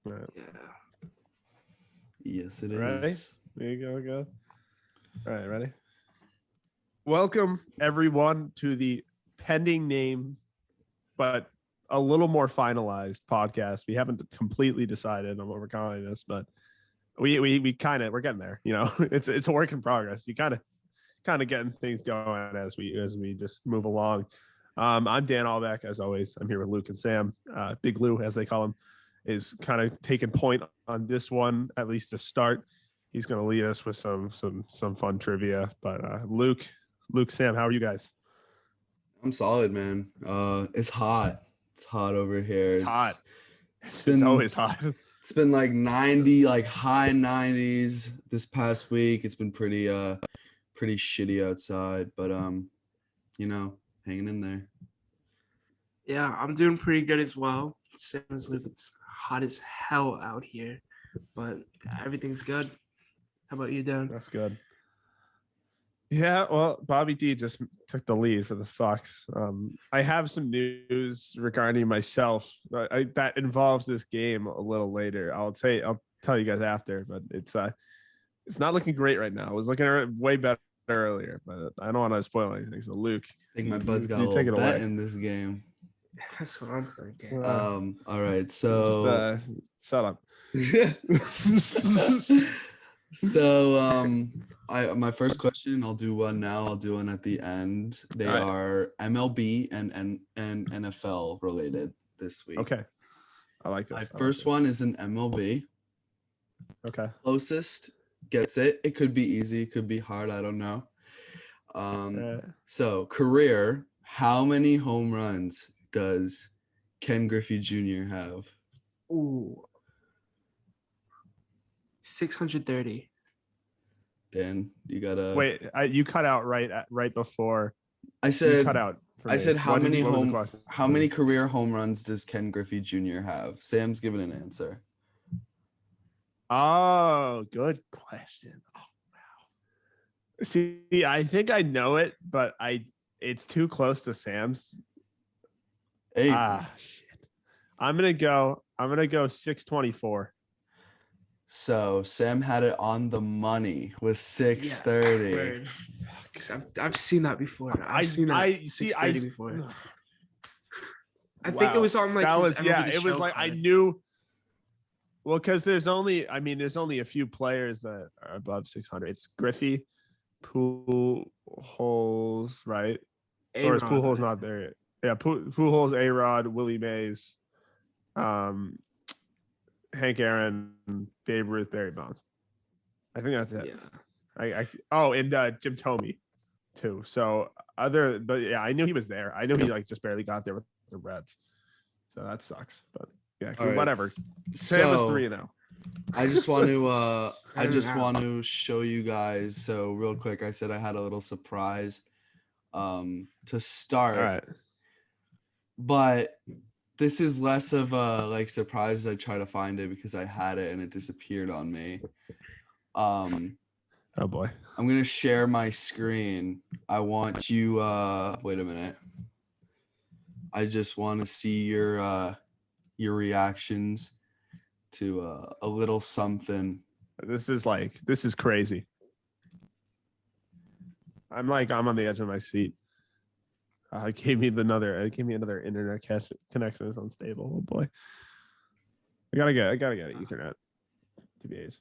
Right. Yeah. Yes, it is. Ready? There you go. All right, ready? Welcome, everyone, to the pending name, but a little more finalized podcast. We haven't completely decided on what we're calling this, but we kind of we're getting there. You know, it's a work in progress. You kind of getting things going as we just move along. I'm Dan Albeck, as always. I'm here with Luke and Sam. Big Lou, as they call him, is kind of taking point on this one, at least to start. He's going to lead us with some fun trivia. But Luke, Sam, how are you guys? I'm solid, man. It's hot. It's hot over here. It's hot. It's always hot. It's been like 90, like high 90s this past week. It's been pretty shitty outside, but you know, hanging in there. Yeah, I'm doing pretty good as well. Same as Luke. It's hot as hell out here, but everything's good. How about you, Dan? That's good. Yeah, well, Bobby D just took the lead for the Sox. I have some news regarding myself that involves this game a little later. I'll tell you guys after, but it's not looking great right now. It was looking way better earlier, but I don't want to spoil anything. So, Luke, I think my bud's got a little bet in this game. That's what I'm thinking. All right, so just, shut up. So my first question, I'll do one now, I'll do one at the end. They are MLB and NFL related this week. Okay. I like this. My first one is an MLB. Okay. Closest gets it. It could be easy, it could be hard, I don't know. So career, how many home runs does Ken Griffey Jr. have? Ooh. 630. Dan, you gotta wait. You cut out right before. I said you cut out. I said how many career home runs does Ken Griffey Jr. have? Sam's given an answer. Oh, good question. Oh wow. See, I think I know it, but it's too close to Sam's. Hey. Shit. I'm gonna go 624. So Sam had it on the money with 630. Because I've seen that before. I've seen that 630 before. I think it was on like that was MLB it was like card. I knew. Well, because there's only a few players that are above 600. It's Griffey, Pujols, right? Or is Pujols not there yet? Yeah, Pujols, A-Rod, Willie Mays, Hank Aaron, Babe Ruth, Barry Bonds. I think that's it. Yeah. And Jim Thome too. So but yeah, I knew he was there. I knew he like just barely got there with the Reds. So that sucks. But yeah, whatever. Right. Sam is 3-0. I just want to show you guys. So real quick, I said I had a little surprise to start. All right. But this is less of a like surprise as I try to find it because I had it and it disappeared on me. Oh boy. I'm gonna share my screen. I want you wait a minute. I just want to see your reactions to a little something. This is crazy. I'm on the edge of my seat. It gave me another internet connection. It's unstable. Oh boy. I gotta get an Ethernet to be age.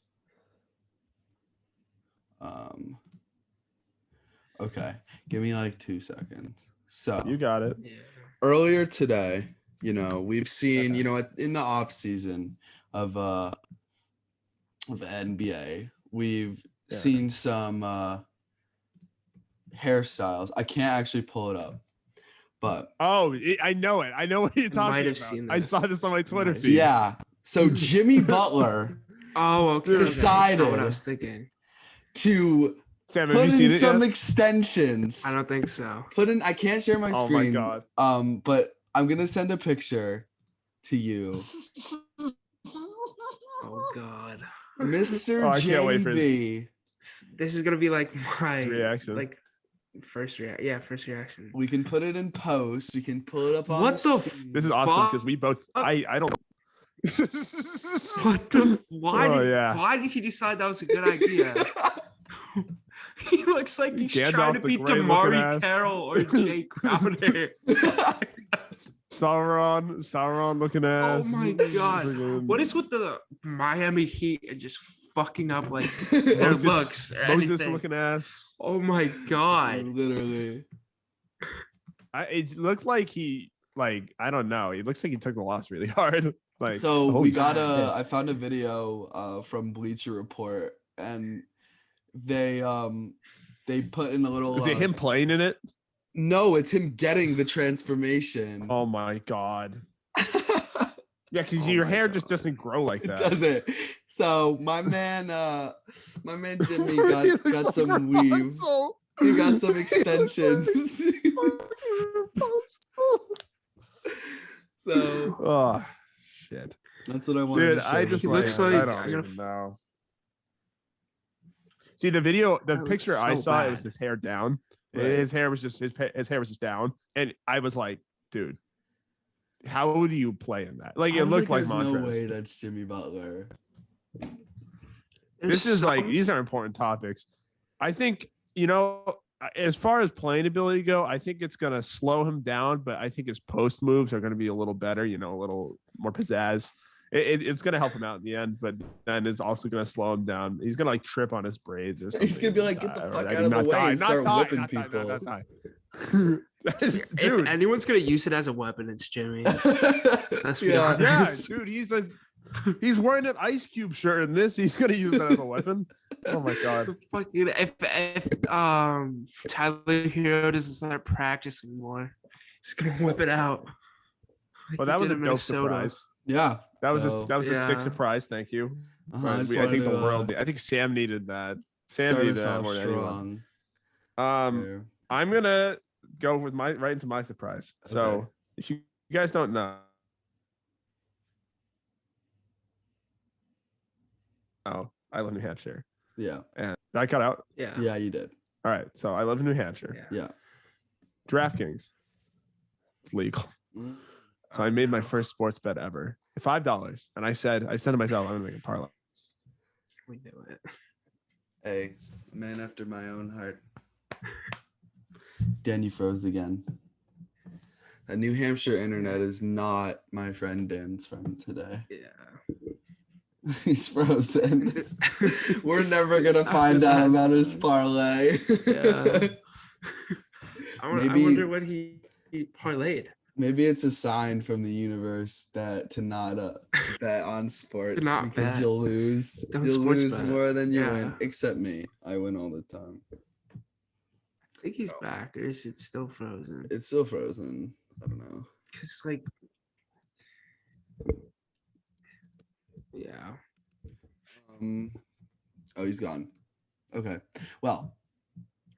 Okay. Give me like 2 seconds. So you got it. Yeah. Earlier today, we've seen, in the off season of NBA, we've seen some hairstyles. I can't actually pull it up. But I know it. I know what you're talking about. Seen this. I saw this on my Twitter feed. Yeah. So Jimmy Butler decided what I was thinking. To Sam, put in some extensions. I don't think so. I can't share my screen. Oh my God. But I'm gonna send a picture to you. Oh God. Mr. I can't wait for JB. This is gonna be like my reaction. Like first reaction. We can put it in post. We can pull it up on what the screen. This is awesome because we both I don't What the? Oh, yeah. Why did he decide that was a good idea? He looks like he's trying to Gandalf the be Grey looking Damari ass. Carroll or Jay Crowder. Sauron looking ass. Oh my god. Friggin- What is with the Miami Heat and just fucking up like their looks or Moses anything? looking ass. Oh my god. Literally. It looks like I don't know. It looks like he took the loss really hard. Like So holy we got shit. I found a video from Bleacher Report, and they put in a little Is it him playing in it? No, it's him getting the transformation. Oh my god. Yeah, because Oh your my hair God. just doesn't grow like It that. doesn't. So my man Jimmy He looks got like some weave. Rapunzel. He got some He looks extensions. like fucking Rapunzel. So Oh shit. that's what I wanted Dude, to show I you. just He like looks I like- don't I'm gonna even know. See the That picture looks I so saw, it was bad. his hair down. Right. His hair was just his hair was just down, and I was like, dude, how would you play in that? Like I it was looked like there's no Montrez. way that's Jimmy Butler. This is like these are important topics. I think as far as playing ability go, I think it's gonna slow him down, but I think his post moves are gonna be a little better. A little more pizzazz. It's gonna help him out in the end, but then it's also gonna slow him down. He's gonna like trip on his braids or something. He's gonna be like, "Get the Or, fuck like, out of the not way die, and not start die, whipping not die, people." not die. If Dude, anyone's gonna use it as a weapon, it's Jimmy. Let's be Yeah. honest. yeah, dude, he's wearing an Ice Cube shirt, and he's gonna use that as a weapon. Oh my god. Fucking if Tyler Hero doesn't start practicing more, he's gonna whip it out. Like Well, he that was did a in dope Minnesota. surprise. Yeah. That was so, a sick yeah. surprise. Thank you. I But just I think wanted the to, world. I think Sam needed that. Sam start needed us that off more than anyone. strong. Um, I'm gonna go with right into my surprise. So Okay. if you guys don't know, I live in New Hampshire, Yeah. and I cut out. Yeah. Yeah, you did. All right, so I live in New Hampshire. Yeah. Yeah. DraftKings, it's legal. Mm. So I made my first sports bet ever, $5, and I said to myself, I'm gonna make a parlay. We knew it. Hey, man after my own heart. Dan, you froze again. The New Hampshire internet is not my friend Dan's friend today. Yeah. He's frozen. We're never gonna find out about his parlay. Yeah. I Maybe- wonder what he parlayed. Maybe it's a sign from the universe that to not bet on sports not because bet. you'll lose. Don't You'll sports lose bet. more than you Yeah. win. Except me, I win all the time. I think he's back, or is it still frozen? It's still frozen. I don't know. Cause like, yeah. Oh, he's gone. Okay. Well.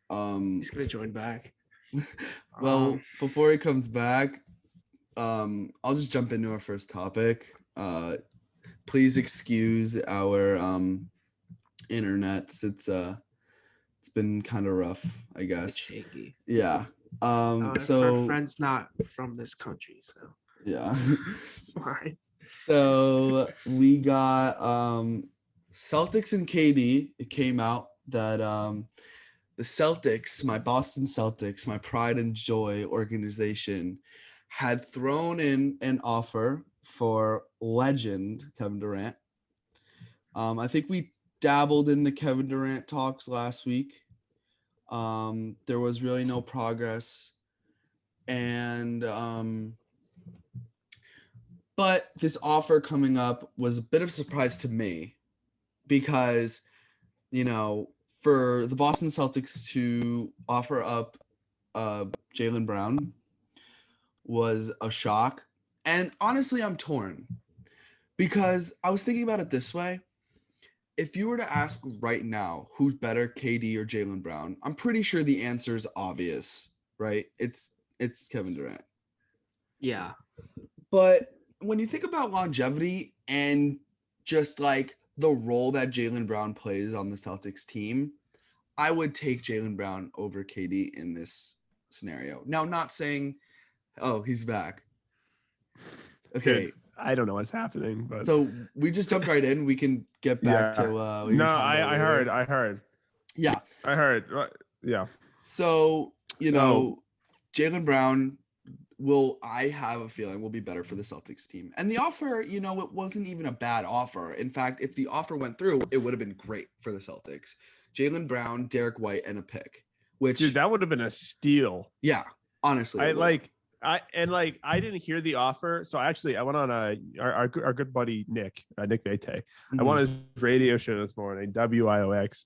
He's gonna join back. Well, before he comes back, I'll just jump into our first topic. Please excuse our internets. It's been kind of rough, I It's guess. shaky. Yeah. Our So friend's not from this country, so yeah. it's fine. So we got Celtics and KD. It came out that the Celtics, my Boston Celtics, my pride and joy organization, had thrown in an offer for legend Kevin Durant. I think we dabbled in the Kevin Durant talks last week. There was really no progress. And but this offer coming up was a bit of a surprise to me because, for the Boston Celtics to offer up Jaylen Brown was a shock. And honestly, I'm torn because I was thinking about it this way. If you were to ask right now who's better, KD or Jaylen Brown, I'm pretty sure the answer is obvious, right? It's Kevin Durant. Yeah. But when you think about longevity and just like the role that Jaylen Brown plays on the Celtics team, I would take Jaylen Brown over KD in this scenario. Now, not saying, oh, he's back. Okay. Dude, I don't know what's happening, but So we just jumped right in. We can get back to what you no, were talking about I later. heard. Yeah. I heard. Yeah. So, So- Jaylen Brown I have a feeling will be better for the Celtics team. And the offer, it wasn't even a bad offer. In fact, if the offer went through, it would have been great for the Celtics. Jaylen Brown, Derek White, and a pick. Which, dude, that would have been a steal. yeah, honestly. I didn't hear the offer. So actually I went on our good buddy Nick Vete. I went on his radio show this morning, WIOX.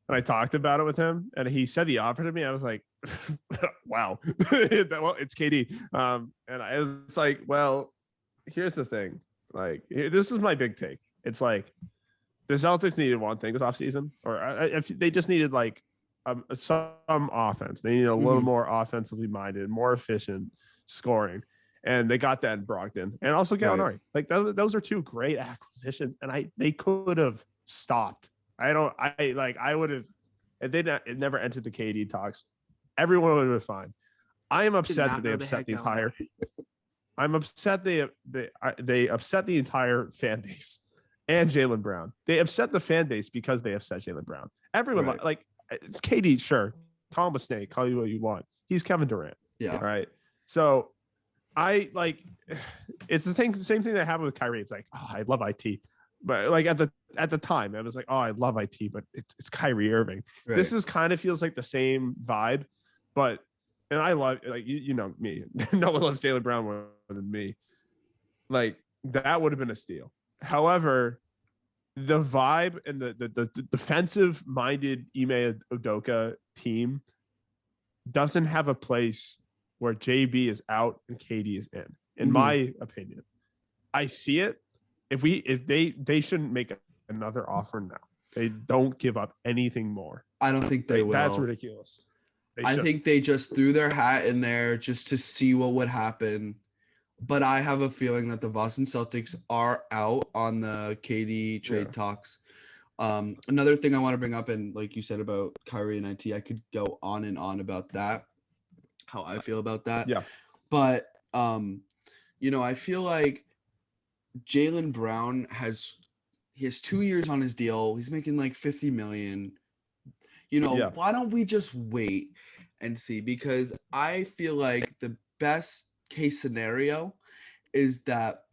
And I talked about it with him, and he said the offer to me. I was like, "Wow, well, it's KD." And I was like, "Well, here's the thing. Like, this is my big take. It's like the Celtics needed one thing this offseason, or if they just needed like some offense. They needed a little more offensively minded, more efficient scoring, and they got that in Brogdon, and also Gallinari. Right. Like those are two great acquisitions, and they could have stopped. I would have, if it never entered the KD talks, everyone would have been fine. I am upset that they upset the entire. I'm upset they upset the entire fan base and Jaylen Brown. They upset the fan base because they upset Jaylen Brown. Everyone Right. it's KD, sure. Call him a snake, call you what you want. He's Kevin Durant. Yeah. Right. So it's the same thing that happened with Kyrie. It's like, oh, I love IT. But like at the time, I was like, oh, I love IT, but it's Kyrie Irving. Right. This is kind of feels like the same vibe, but and I love you know me. No one loves Jaylen Brown more than me. Like that would have been a steal. However, the vibe and the defensive minded Ime Udoka team doesn't have a place where JB is out and KD is in my opinion. I see it. If they shouldn't make another offer now. They don't give up anything more. I don't think they will. That's ridiculous. I think they just threw their hat in there just to see what would happen. But I have a feeling that the Boston Celtics are out on the KD trade talks. Another thing I want to bring up, and like you said about Kyrie and IT, I could go on and on about that, how I feel about that. Yeah. But, I feel like Jaylen Brown has 2 years on his deal. He's making like $50 million. Why don't we just wait and see? Because I feel like the best case scenario is that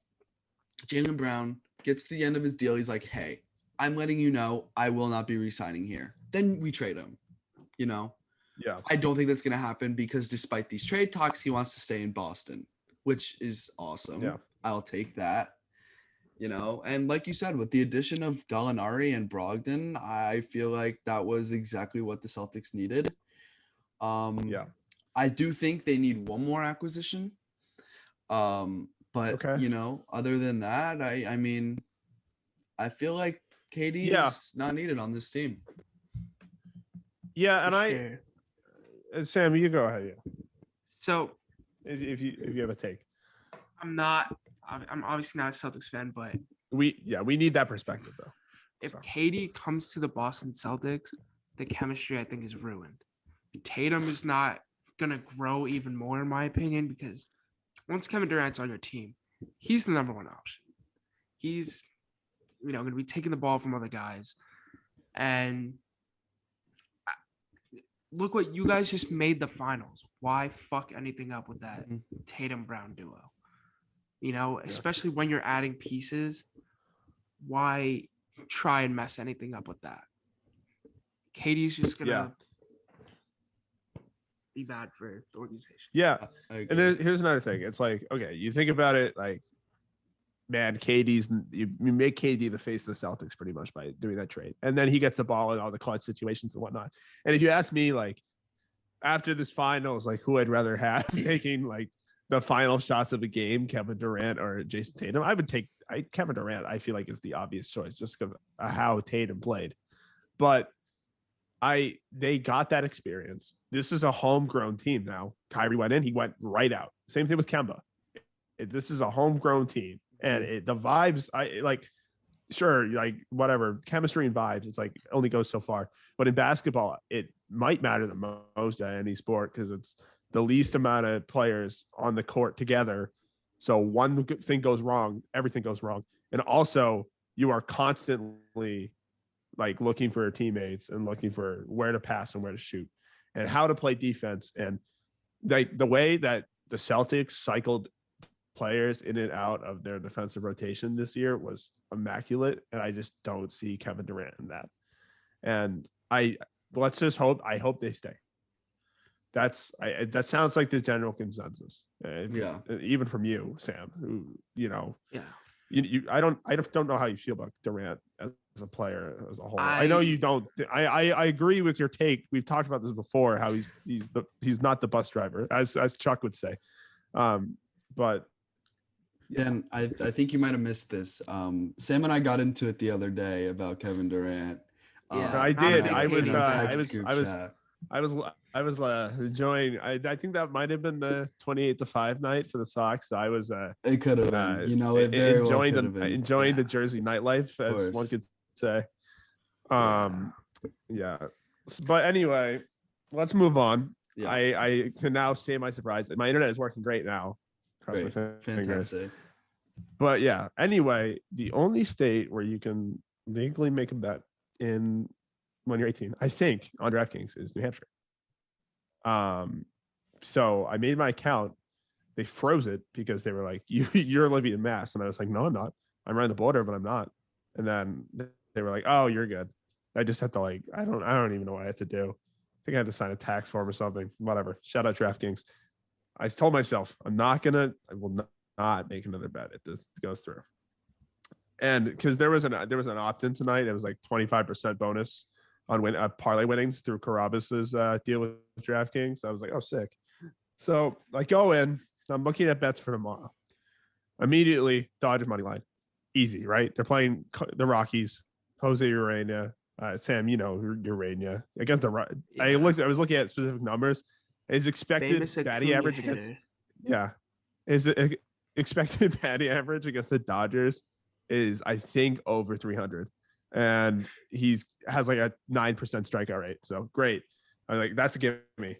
Jaylen Brown gets to the end of his deal. He's like, hey, I'm letting you know I will not be re-signing here. Then we trade him, Yeah. I don't think that's going to happen because despite these trade talks, he wants to stay in Boston, which is awesome. Yeah. I'll take that. And like you said, with the addition of Gallinari and Brogdon, I feel like that was exactly what the Celtics needed. I do think they need one more acquisition. But other than that, I mean, I feel like KD is not needed on this team. Yeah, and Sam, you go ahead. Yeah. So if you have a take. I'm obviously not a Celtics fan, but we need that perspective though. If KD comes to the Boston Celtics, the chemistry I think is ruined. Tatum is not gonna grow even more, in my opinion, because once Kevin Durant's on your team, he's the number one option. He's going to be taking the ball from other guys, and look what you guys just made the finals. Why fuck anything up with that Tatum Brown duo? Especially when you're adding pieces, why try and mess anything up with that? KD's just gonna be bad for the organization. Yeah, and here's another thing. It's like, okay, you think about it, like, man, you make KD the face of the Celtics pretty much by doing that trade, and then he gets the ball in all the clutch situations and whatnot. And if you ask me, like, after this finals, like, who I'd rather have taking like the final shots of a game, Kevin Durant or Jason Tatum, I would take Kevin Durant. I feel like is the obvious choice just because of how Tatum played, but they got that experience. This is a homegrown team now. Kyrie went in, he went right out. Same thing with Kemba. This is a homegrown team, and the vibes, sure, like whatever, chemistry and vibes, it's like only goes so far. But in basketball, it might matter the most at any sport because it's the least amount of players on the court together. So one thing goes wrong, everything goes wrong. And also you are constantly like looking for your teammates and looking for where to pass and where to shoot and how to play defense. And like the way that the Celtics cycled players in and out of their defensive rotation this year was immaculate. And I just don't see Kevin Durant in that. And I hope they stay. That sounds like the general consensus. Even from you, Sam, who, I don't know how you feel about Durant as a player as a whole. I know you don't. I agree with your take. We've talked about this before, how he's not the bus driver, as Chuck would say. But and I think you might have missed this. Sam and I got into it the other day about Kevin Durant. I did. I was enjoying. I think that might have been the 28-5 night for the Sox. So I was. It could have been. It very enjoying well could have been. Enjoying the Jersey nightlife, as one could say. Yeah. But anyway, let's move on. Yeah. I can now say my surprise. My internet is working great now. Great. Fantastic. But yeah. Anyway, the only state where you can legally make a bet in when you're 18, I think, on DraftKings is New Hampshire. So I made my account. They froze it because they were like, you're living in Mass. And I was like, no, I'm not. I'm around the border, but I'm not. And then they were like, oh, you're good. I just have to I don't even know what I had to do. I think I had to sign a tax form or something, whatever. Shout out DraftKings. I told myself, I will not make another bet if this goes through. And because there was an opt-in tonight, it was like 25% bonus on parlay winnings through Carabas's deal with DraftKings. I was like, oh, sick. So I go in, I'm looking at bets for tomorrow. Immediately, Dodgers money line. Easy, right? They're playing the Rockies, Jose Urena. Sam, Urena against the I was looking at specific numbers. His expected batting average against expected batting average against the Dodgers is, I think, over 300. And has like a 9% strikeout rate. So great. I was like, that's a gimme.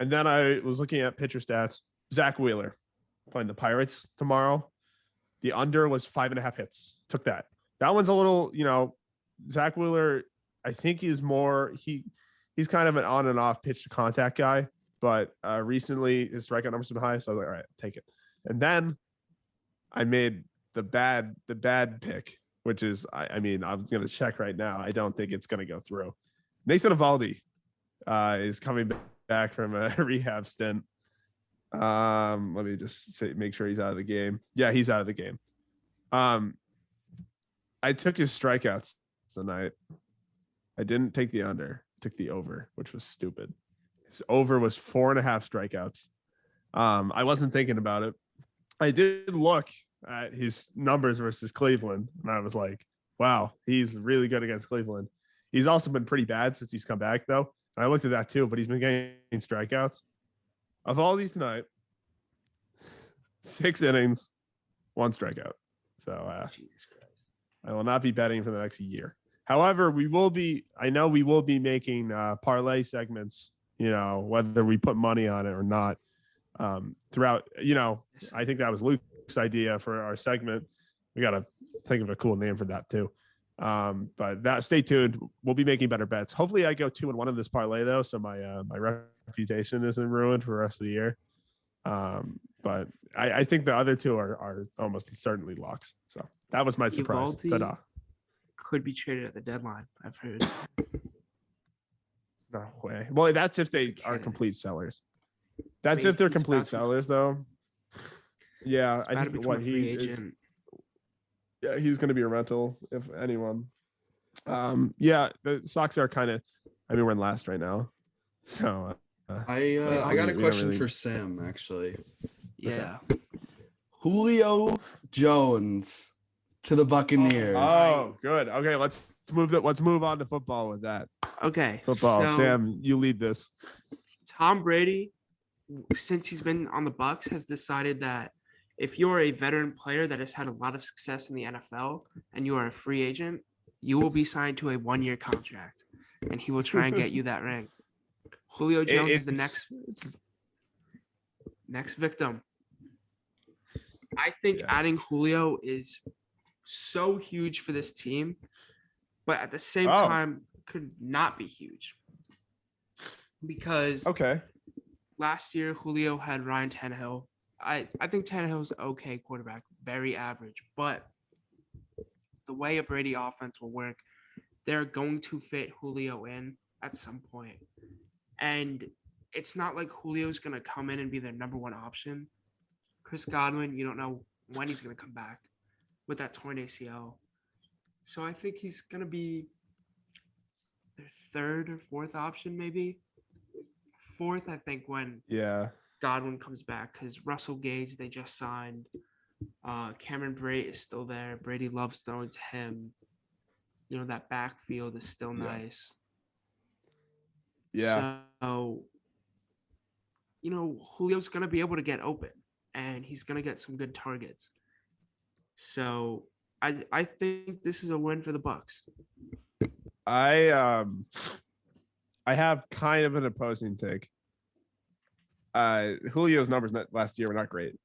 And then I was looking at pitcher stats. Zach Wheeler playing the Pirates tomorrow. The under was 5.5 hits. Took that. That one's a little, Zach Wheeler, I think he's he's kind of an on and off pitch to contact guy. But recently his strikeout numbers have been high. So I was like, all right, take it. And then I made the bad pick, which is, I'm going to check right now. I don't think it's going to go through. Nathan Eovaldi is coming back from a rehab stint. Let me just make sure he's out of the game. Yeah, he's out of the game. I took his strikeouts tonight. I didn't take the under, took the over, which was stupid. His over was 4.5 strikeouts. I wasn't thinking about it. I did look at his numbers versus Cleveland, and I was like, wow, he's really good against Cleveland. He's also been pretty bad since he's come back, though. I looked at that too, but he's been getting strikeouts. Of all these tonight, 6 innings, 1 strikeout. So Jesus Christ. I will not be betting for the next year. However, we will be making parlay segments, whether we put money on it or not, throughout, I think that was Luke's idea for our segment. We got to think of a cool name for that too. But stay tuned. We'll be making better bets. Hopefully I go 2-1 in this parlay though. So my reputation isn't ruined for the rest of the year. But I think the other two are almost certainly locks. So that was my surprise. Ta-da. Could be traded at the deadline, I've heard. No way. Well, that's if they are complete sellers. That's if they're complete sellers though. Yeah, I think what he is. Yeah, he's going to be a rental if anyone. Yeah, the Sox are kind of. We're in last right now, so. I got a question for Sam actually. Yeah. Okay. Julio Jones to the Buccaneers. Oh, good. Okay, let's move on to football with that. Okay. Football. So, Sam, you lead this. Tom Brady, since he's been on the Bucs, has decided that if you're a veteran player that has had a lot of success in the NFL and you are a free agent, you will be signed to a 1-year contract, and he will try and get you that ring. Julio Jones is the next victim. I think Yeah. adding Julio is so huge for this team, but at the same Oh. time could not be huge because Okay. last year Julio had Ryan Tannehill. I think Tannehill's okay quarterback, very average, but the way a Brady offense will work, they're going to fit Julio in at some point. And it's not like Julio's going to come in and be their number one option. Chris Godwin, you don't know when he's going to come back with that torn ACL. So I think he's going to be their third or fourth option, maybe. Fourth, I think, when Yeah. Godwin comes back, because Russell Gage, they just signed. Cameron Brate is still there. Brady loves throwing to him. You know, that backfield is still nice. Yeah. So, you know, Julio's going to be able to get open, and he's going to get some good targets. So I think this is a win for the Bucs. I have kind of an opposing take. Julio's numbers last year were not great,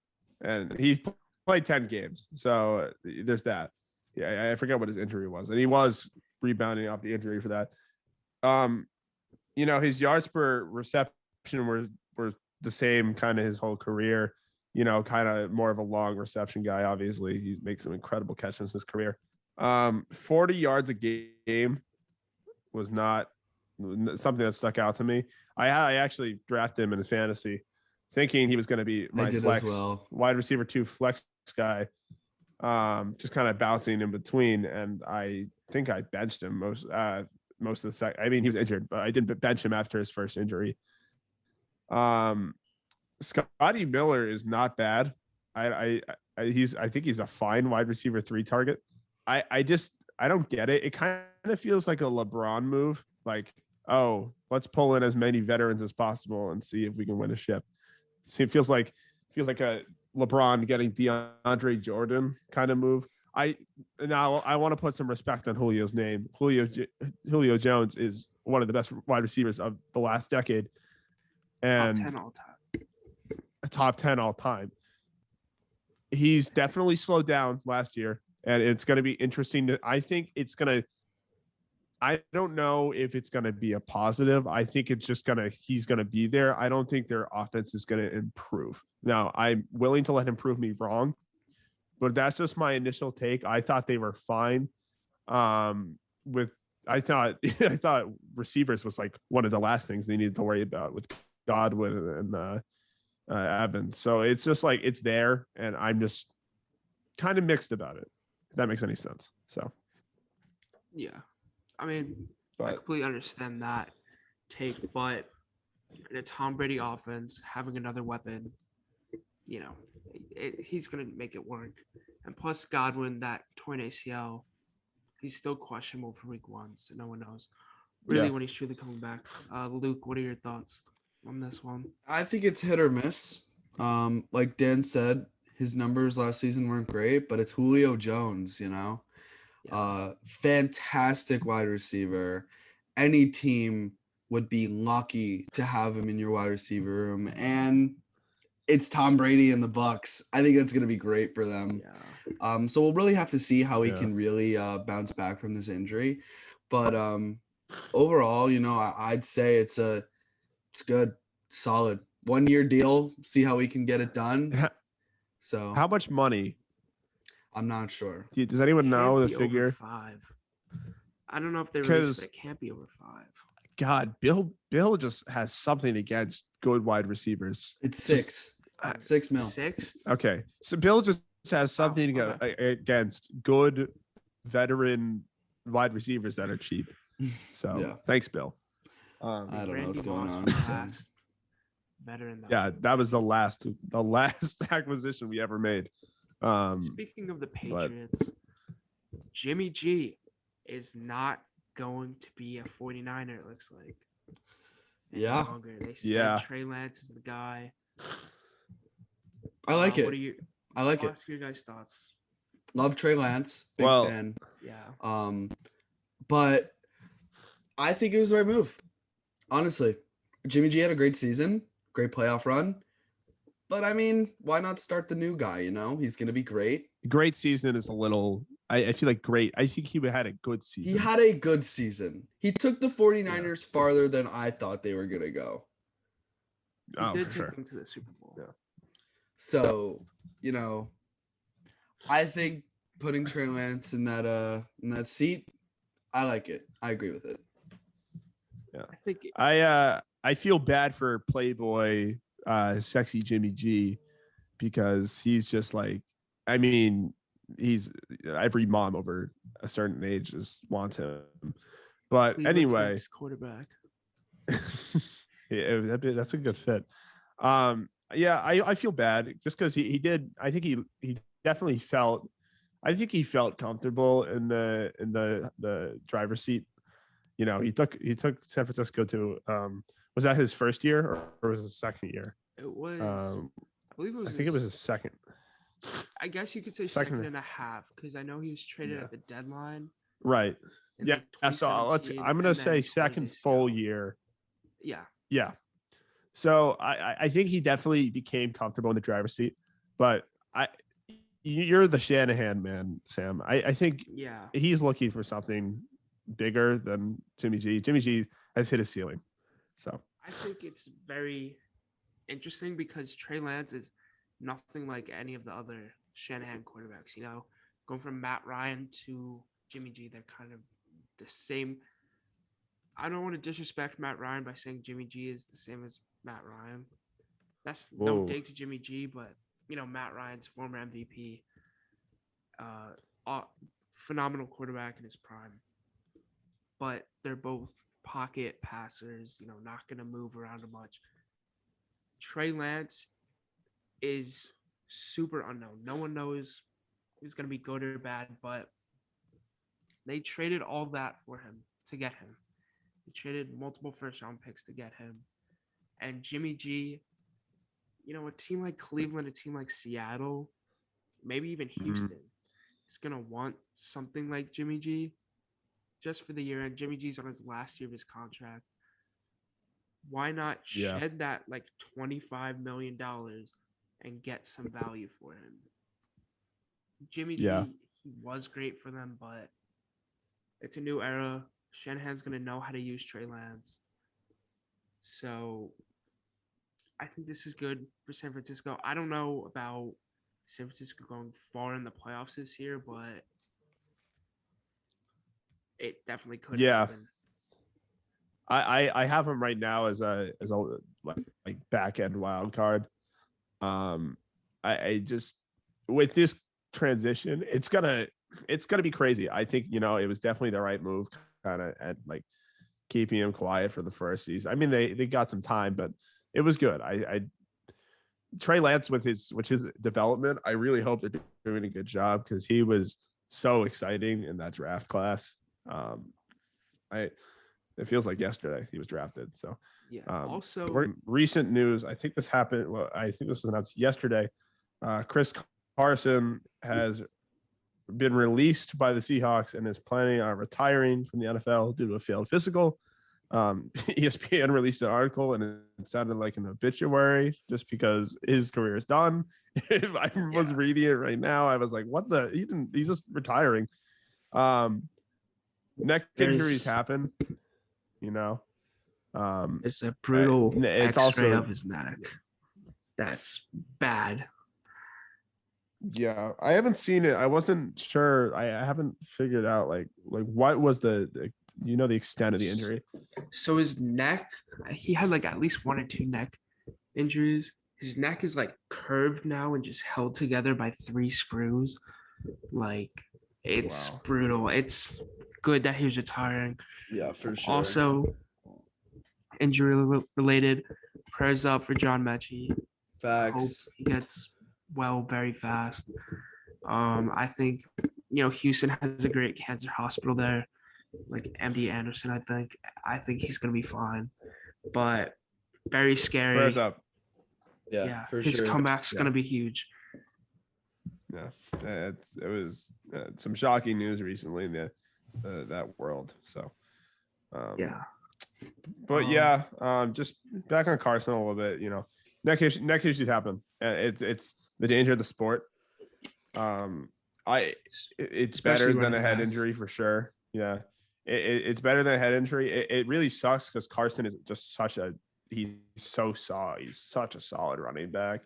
and he played 10 games, so there's that. Yeah, I forget what his injury was, and he was rebounding off the injury for that. You know, his yards per reception were the same kind of his whole career. You know, kind of more of a long reception guy. Obviously, he makes some incredible catches in his career. 40 yards a game was not something that stuck out to me. I actually drafted him in fantasy, thinking he was going to be my flex wide receiver 2 flex guy. Just kind of bouncing in between, and I think I benched him most of the second. I mean, he was injured, but I didn't bench him after his first injury. Scotty Miller is not bad. I think he's a fine wide receiver 3 target. I don't get it. It kind of feels like a LeBron move. Like, oh, let's pull in as many veterans as possible and see if we can win a ship. See, it feels like a LeBron getting DeAndre Jordan kind of move. I want to put some respect on Julio's name. Julio Jones is one of the best wide receivers of the last decade, and top 10 all time. Top 10 all time. He's definitely slowed down last year, and it's going to be interesting. I think it's going to. I don't know if it's going to be a positive. I think it's just he's going to be there. I don't think their offense is going to improve. Now, I'm willing to let him prove me wrong, but that's just my initial take. I thought they were fine. I thought receivers was like one of the last things they needed to worry about with Godwin and Evans. So it's just like it's there, and I'm just kind of mixed about it. If that makes any sense. So yeah. I mean, I completely understand that take, but in a Tom Brady offense, having another weapon, you know, he's going to make it work. And plus Godwin, that torn ACL, he's still questionable for week 1, so no one knows really when he's truly coming back. Luke, what are your thoughts on this one? I think it's hit or miss. Like Dan said, his numbers last season weren't great, but it's Julio Jones, you know. Fantastic wide receiver. Any team would be lucky to have him in your wide receiver room, and it's Tom Brady and the Bucs. I think that's going to be great for them. So we'll really have to see how he can really bounce back from this injury, but overall, you know, I'd say it's good, solid 1-year deal. See how we can get it done. So how much money? I'm not sure. Does anyone know the figure? Over 5. I don't know if they released, but it can't be over 5. God, Bill just has something against good wide receivers. It's 6. 6 mil. 6? Okay. So Bill just has something against good veteran wide receivers that are cheap. So thanks, Bill. I don't know what's going on. Veteran. That was the last acquisition we ever made. Speaking of the Patriots, Jimmy G is not going to be a 49er, it looks like. Yeah. They said Trey Lance is the guy. I like it. I like it. Ask your guys' thoughts. Love Trey Lance. Big fan. Yeah. But I think it was the right move. Honestly. Jimmy G had a great season, great playoff run. But I mean, why not start the new guy? You know, he's gonna be great. Great season is a little. I feel like great. I think he had a good season. He had a good season. He took the 49ers farther than I thought they were gonna go. Oh, He did for take sure. them to the Super Bowl. Yeah. So, you know, I think putting Trey Lance in that seat, I like it. I agree with it. Yeah. I think I feel bad for Playboy sexy Jimmy G because he's just like, I mean, he's every mom over a certain age just wants him. But Cleveland's anyway, next quarterback. yeah, that's a good fit. Yeah, I feel bad just because he did. I think he definitely felt. I think he felt comfortable in the driver's seat. You know, he took San Francisco to. Was that his first year or was it his second year? It was. I believe it was. I think it was his second. I guess you could say second and a half because I know he was traded at the deadline. Right. in, Yeah. like, So I'm 2017, gonna and say then second 20 full ago. year. Yeah. Yeah. So I think he definitely became comfortable in the driver's seat, but you're the Shanahan man, Sam. I think Yeah. he's looking for something bigger than Jimmy G. Jimmy G has hit a ceiling. So I think it's very interesting because Trey Lance is nothing like any of the other Shanahan quarterbacks. You know, going from Matt Ryan to Jimmy G, they're kind of the same. I don't want to disrespect Matt Ryan by saying Jimmy G is the same as Matt Ryan. That's no Whoa. dig to Jimmy G, but you know, Matt Ryan's former MVP, phenomenal quarterback in his prime. But they're both pocket passers, you know, not going to move around much. Trey Lance is super unknown. No one knows if he's going to be good or bad, but they traded all that for him to get him. They traded multiple first-round picks to get him. And Jimmy G, you know, a team like Cleveland, a team like Seattle, maybe even Houston, is going to want something like Jimmy G just for the year. And Jimmy G's on his last year of his contract. Why not shed that like $25 million and get some value for him? Jimmy G, he was great for them, but it's a new era. Shanahan's going to know how to use Trey Lance. So I think this is good for San Francisco. I don't know about San Francisco going far in the playoffs this year, but it definitely could happen. I have him right now as a like back end wild card. I just with this transition, it's gonna be crazy. I think, you know, it was definitely the right move, kind of at like keeping him quiet for the first season. I mean, they got some time, but it was good. I Trey Lance with his development, I really hope they're doing a good job because he was so exciting in that draft class. It feels like yesterday he was drafted. So yeah. Also, recent news. I think this happened. Well, I think this was announced yesterday. Chris Carson has been released by the Seahawks and is planning on retiring from the NFL due to a failed physical. ESPN released an article and it sounded like an obituary just because his career is done. If I was reading it right now, I was like, what the? He's just retiring. Neck injuries happen, you know. It's a brutal it's X-ray also of his neck. That's bad. Yeah, I haven't seen it. I wasn't sure. I haven't figured out like what was the you know the extent of the injury. So his neck, he had like at least 1 or 2 neck injuries. His neck is like curved now and just held together by 3 screws. Like it's brutal. It's good that he's retiring. Yeah, for sure. Also, injury related, prayers up for John Mechie. Facts. Hope he gets well very fast. I think, you know, Houston has a great cancer hospital there, like MD Anderson. I think he's gonna be fine, but very scary. Prayers up. Yeah, for his sure. comeback's gonna be huge. Yeah, it was some shocking news recently in that world. So, yeah. But just back on Carson a little bit, you know, neck issues happen. It's the danger of the sport. It's better Especially than a running head back. injury for sure. Yeah, it's better than a head injury. It really sucks because Carson is just he's such a solid running back,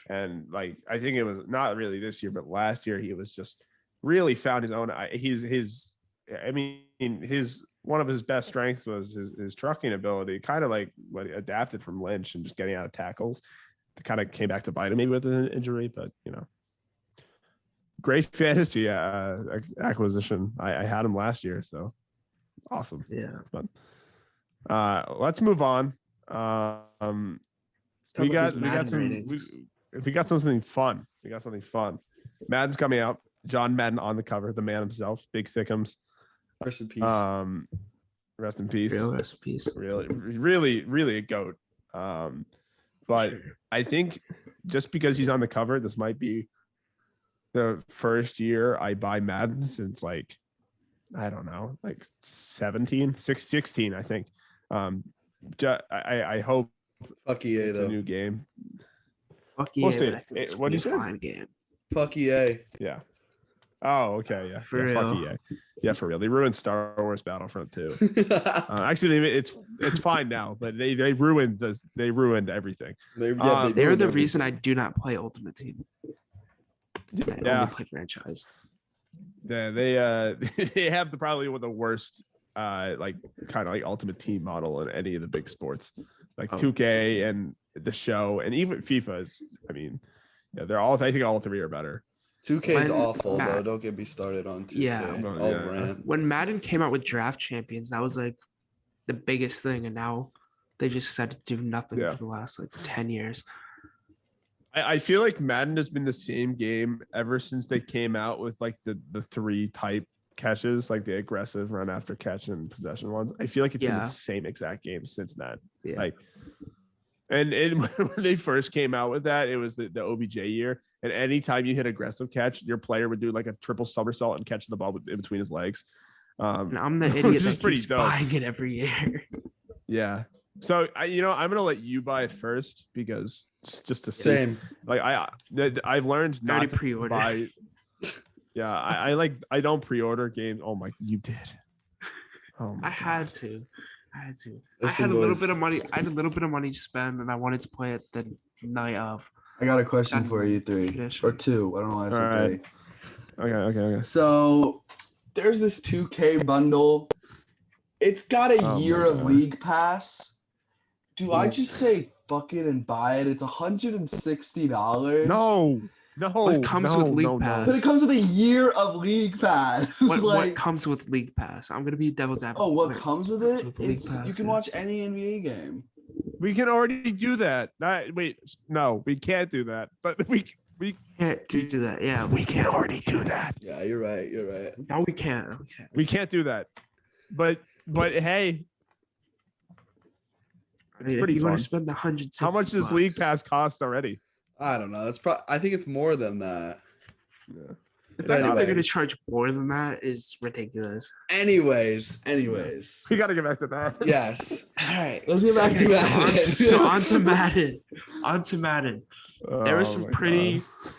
and like I think it was not really this year, but last year he was just really found his own. His one of his best strengths was his trucking ability, kind of like what adapted from Lynch and just getting out of tackles. It kind of came back to bite him maybe with an injury, but great fantasy acquisition. I had him last year, so awesome. Yeah. But let's move on. We got something fun. Madden's coming out. John Madden on the cover, the man himself, Big Thickums. Rest in peace. Rest in peace. Real rest in peace. Really a goat. But Sure. I think just because he's on the cover, this might be the first year I buy Madden since like, I don't know, like 16, I think. I hope Fuck EA it's a though. new game. Fuck We'll yeah, see. but I think it's What do you gonna be a say? fine game. Fuck EA. Yeah. Oh, okay. Yeah. For yeah, fuck real. EA. Yeah, for real. They ruined Star Wars Battlefront too. Actually, it's fine now, but they ruined this. They ruined everything. They're They're ruined the reason I everything. do not play Ultimate Team. I Yeah. only play franchise. They they have probably one of the worst like kind of like Ultimate Team model in any of the big sports, like 2K and the show, and even FIFA is. I mean, yeah, I think all three are better. 2K is When awful though. Matt- Don't get me started on 2K. Yeah. Well, I'll yeah. rant. When Madden came out with draft champions, that was like the biggest thing, and now they just said to do nothing Yeah. for the last like 10 years. I feel like Madden has been the same game ever since they came out with like the three type catches, like the aggressive run after catch and possession ones. I feel like it's been the Yeah. same exact game since then. Yeah. Like, and when they first came out with that, it was the OBJ year. And anytime you hit aggressive catch, your player would do like a triple somersault and catch the ball in between his legs. And I'm the which idiot is that pretty keeps dope. buying it every year. Yeah. So I'm gonna let you buy it first because just to see. Same. Like I've learned I already not to pre-ordered. buy. Yeah, I don't pre-order games. Oh my, you did. Oh my I had God. to. I had to. Listen, I had a little boys. bit of money. I had a little bit of money to spend, and I wanted to play it the night of. I got a question That's for you three tradition. or two. I don't know why I said All right. three. Okay. So there's this 2K bundle. It's got a Oh my year of God. League Pass. Do I just say fuck it and buy it? It's $160. No. What comes with League Pass? But it comes with a year of League Pass. What comes with League Pass? I'm gonna be devil's advocate. Oh, what Wait, comes with it? with League It's Pass, you can yeah. watch any NBA game. We can already do that. Wait, no, we can't do that. But we can't do that. Yeah, we can already do that. Yeah, you're right. You're right. No, we can't. Okay. We can't do that. But hey, I mean, if pretty you want fun. to spend the $160, how much does League Pass cost already? I don't know. That's probably. I think it's more than that. Yeah. the But fact that anyway. they're gonna charge more than that is ridiculous. Anyways. We got to get back to that. Yes. All right, Let's get back to Madden. So on to Madden. On to Madden. There was Oh some my pretty. God.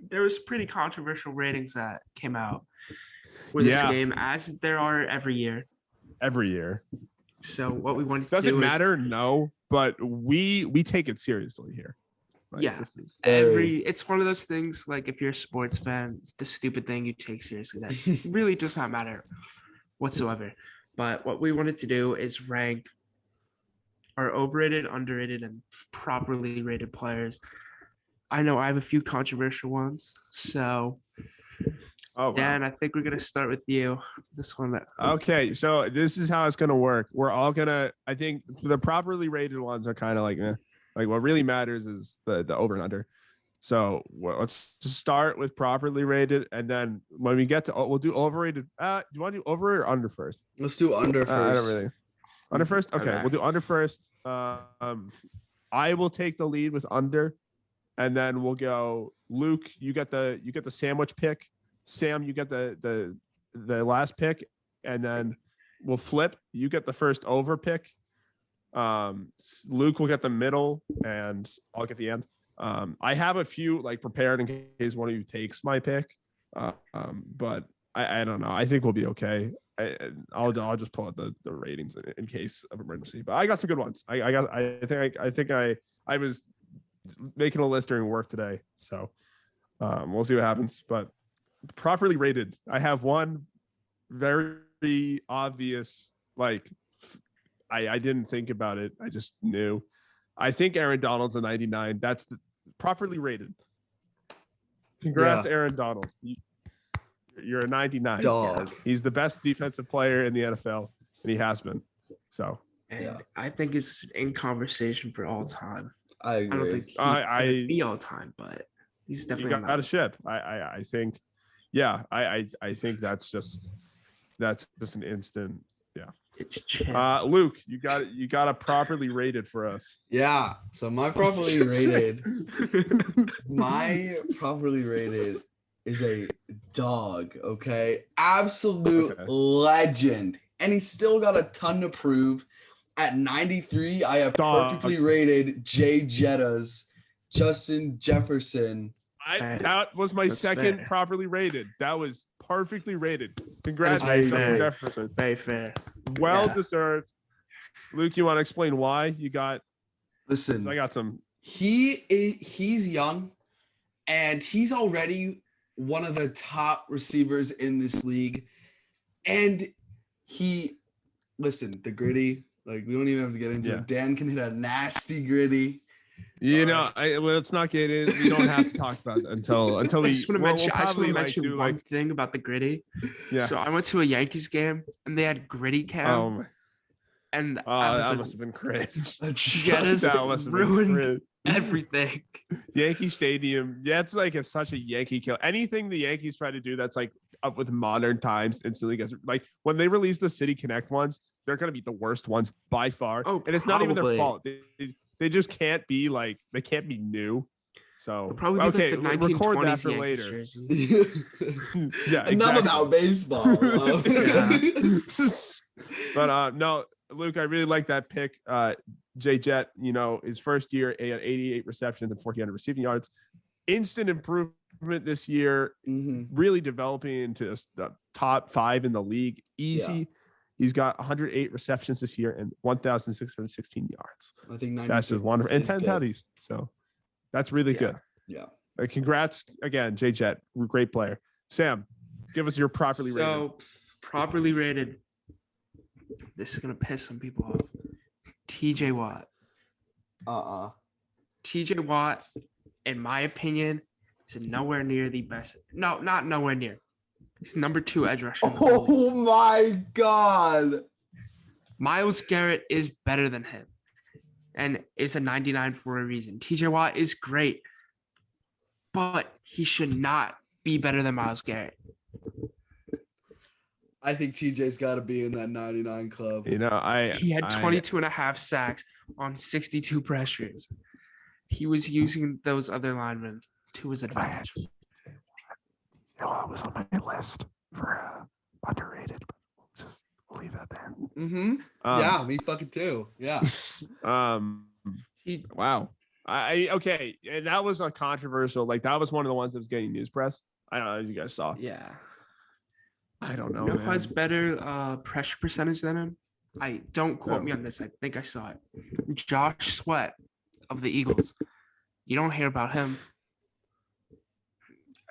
There was pretty controversial ratings that came out for this Yeah. game, as there are every year. Every year. So what we wanted to Does it do matter? No, but we take it seriously here. Like, Yeah. This is it's one of those things, like if you're a sports fan, it's the stupid thing you take seriously that really does not matter whatsoever. But what we wanted to do is rank our overrated, underrated, and properly rated players. I know I have a few controversial ones, so oh wow. Dan, I think we're gonna start with you. This one that Okay, so this is how it's gonna work. We're all gonna. I think the properly rated ones are kind of like, like what really matters is the over and under. So let's just start with properly rated, and then when we get to, we'll do overrated. Do you want to do over or under first? Let's do under first. I don't really. Under first. Okay, Okay. we'll do under first. I will take the lead with under, and then we'll go. Luke, you get the sandwich pick. Sam, you get the last pick, and then we'll flip. You get the first over pick, Luke will get the middle, and I'll get the end. I have a few like prepared in case one of you takes my pick. But I don't know. I think we'll be okay. I'll just pull out the ratings in case of emergency. But I got some good ones. I think I was making a list during work today, so we'll see what happens. But properly rated, I have one very obvious. Like I didn't think about it. I just knew. I think Aaron Donald's a 99. That's the properly rated. Congrats, Aaron Donald. You're a 99. Dog. He's the best defensive player in the NFL, and he has been. So, and I think it's in conversation for all time. I agree. I don't think he'll be all time, but he's definitely got a ship. I think, yeah. I think that's just an instant. Yeah. It's chill. Luke, you got a properly rated for us. Yeah. So my properly rated is a dog, okay? Absolute legend. And he's still got a ton to prove. At 93, I have perfectly rated Jay Jetta's Justin Jefferson. That was my second fair. Properly rated. That was perfectly rated. Congrats, Justin Jefferson. Very fair. Well deserved. Luke, you want to explain why you got? Listen, I got some. He's young, and he's already one of the top receivers in this league. And the gritty. Like, we don't even have to get into it. Dan can hit a nasty gritty. Let's not get in. We don't have to talk about it until we. I just want to mention one thing about the gritty. Yeah. So I went to a Yankees game and they had gritty cam. And that must have been cringe. That must have ruined everything. Yankee Stadium. Yeah, it's like such a Yankee kill. Anything the Yankees try to do that's like up with modern times instantly gets like when they release the City Connect ones, they're gonna be the worst ones by far. And it's not even their fault. They just can't be like they can't be new. So okay, record that for later. Yeah, enough about baseball. But no, Luke, I really like that pick. Jay Jett, his first year, he had 88 receptions and 1,400 receiving yards. Instant improvement this year, really developing into the top 5 in the league. Easy. Yeah. He's got 108 receptions this year and 1,616 yards. I think that's just wonderful. And 10 tutties. So that's really good. Yeah. Congrats again, Jay Jett. Great player. Sam, give us your properly rated. So properly rated. This is going to piss some people off. TJ Watt. TJ Watt, in my opinion, is nowhere near the best. No, not nowhere near. He's number 2 edge rusher. Oh my God. Myles Garrett is better than him and is a 99 for a reason. TJ Watt is great, but he should not be better than Myles Garrett. I think TJ's got to be in that 99 club. He had 22 and a half sacks on 62 pressures. He was using those other linemen to his advantage. I was on my list for underrated, but we'll leave that there. Yeah, me fucking too. Yeah. Wow. Okay, and that was a controversial. Like that was one of the ones that was getting news press. I don't know if you guys saw. Yeah. I don't know. Who has better pressure percentage than him? Don't quote me on this. I think I saw it. Josh Sweat of the Eagles. You don't hear about him.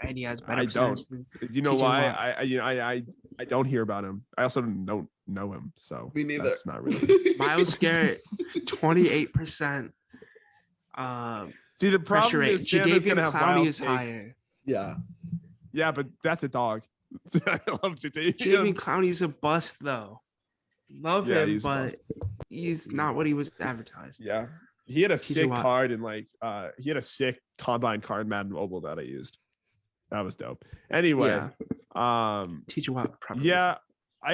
And he has better percentage than you know why? I don't hear about him. I also don't know him. So me neither. That's not really. Myles Garrett, 28%. See, the problem is Jadeveon Clowney is higher. Yeah. Yeah, but that's a dog. I love Jadeveon Clowney's a bust, though. Love him, but he's not what he was advertised. Yeah. He had a sick card and he had a sick combine card Madden Mobile that I used. That was dope. Anyway, Teacher Watt. Yeah,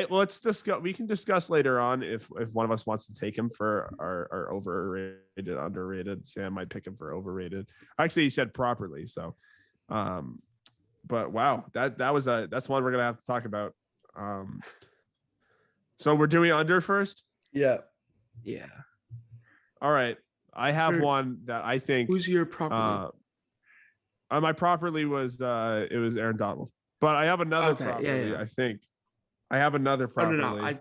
let's discuss. We can discuss later on if one of us wants to take him for our overrated, underrated. Sam might pick him for overrated. Actually, he said properly. So, but wow, that's one we're gonna have to talk about. So we're doing under first. Yeah. All right. I have Sure. one that I think Who's your property? my properly was it was Aaron Donald. But I have another Okay, yeah, properly, yeah. I think. I have another Oh, properly. no, I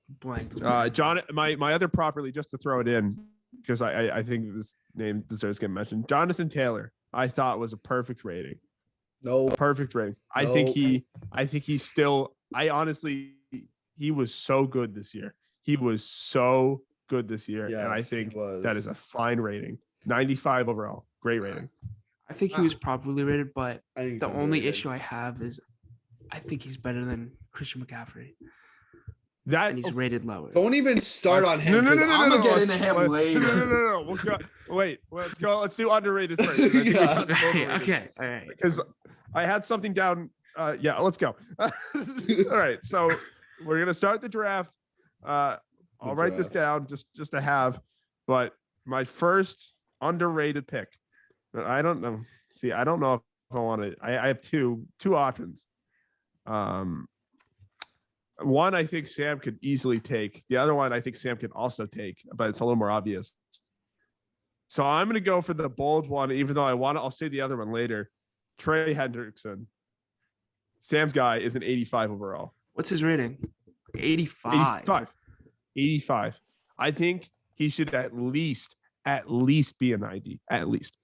blanked. John, my other properly, just to throw it in, because I think this name deserves to get mentioned. Jonathan Taylor, I thought was a perfect rating. No. Perfect rating. I think he's still. I honestly, he was so good this year. He was so good this year, and I Yes, he think was. that is a fine rating. 95 overall, great rating. I think he was properly rated, but I think the he's only underrated. issue I have is I think he's better than Christian McCaffrey, That and he's rated lower. Don't even start on him because I'm gonna get into him later. No. Let's go. Wait, let's go. Let's do underrated first. And then we Yeah. got to overrated. Okay, all right. Because I had something down. Yeah, let's go. All right, so we're gonna start the draft. I'll write this down just to have. But my first underrated pick. I don't know. See, I don't know if I want to. I have two options. One I think Sam could easily take. The other one I think Sam could also take, but it's a little more obvious. So I'm going to go for the bold one, even though I'll say the other one later. Trey Hendrickson. Sam's guy is an 85 overall. What's his rating? 85. 85. I think he should at least be a 90. At least.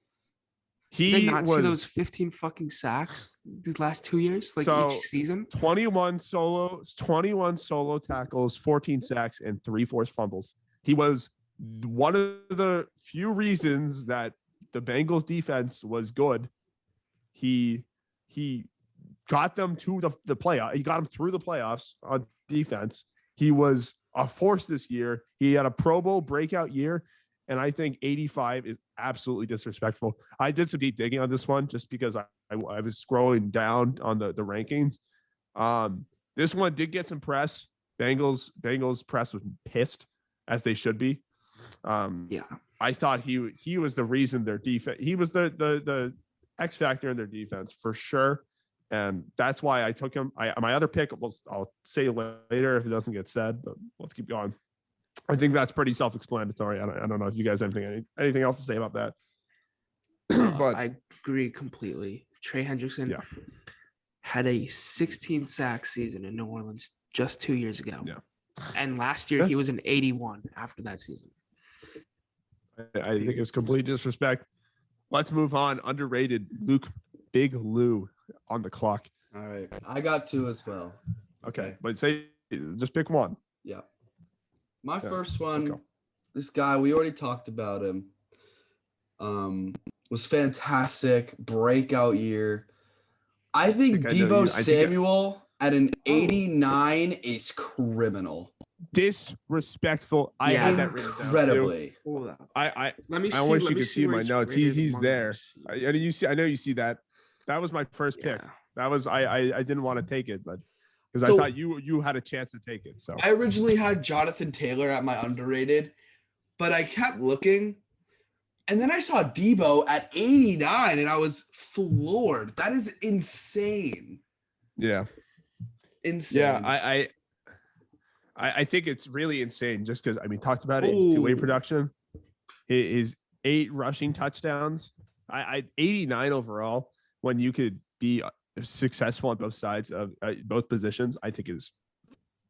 Did they not see was those 15 fucking sacks these last 2 years, like So, each season? 21 solo tackles, 14 sacks, and 3 forced fumbles. He was one of the few reasons that the Bengals defense was good. He got them to the playoff. He got them through the playoffs on defense. He was a force this year. He had a Pro Bowl breakout year. And I think 85 is absolutely disrespectful. I did some deep digging on this one just because I was scrolling down on the rankings. This one did get some press. Bengals press was pissed, as they should be. Yeah. I thought he was the reason their defense. He was the X factor in their defense for sure, and that's why I took him. My other pick I'll say later if it doesn't get said, but let's keep going. I think that's pretty self-explanatory. I don't know if you guys have anything else to say about that. But I agree completely. Trey Hendrickson had a 16 sack season in New Orleans just 2 years ago. Yeah. And last year he was an 81 after that season. I think it's complete disrespect. Let's move on. Underrated Big Lou on the clock. All right. I got 2 as well. Okay. But just pick one. Yeah. My first let's one, go. this guy, we already talked about him. Was fantastic. Breakout year. I think Deebo Samuel at an 89 is criminal. Disrespectful. I had that written down. Incredibly. Hold up. I Let me see. wish you let me could see where my it's notes. rated He's among there. receivers. I know you see that. That was my first pick. Yeah. That was I didn't want to take it, but because So- I thought you had a chance to take it. So I originally had Jonathan Taylor at my underrated, but I kept looking. And then I saw Deebo at 89 and I was floored. That is insane. yeah. Insane. Yeah, I think it's really insane just because we talked about it. His two-way production, his 8 rushing touchdowns. I 89 overall when you could be successful on both sides of both positions, I think is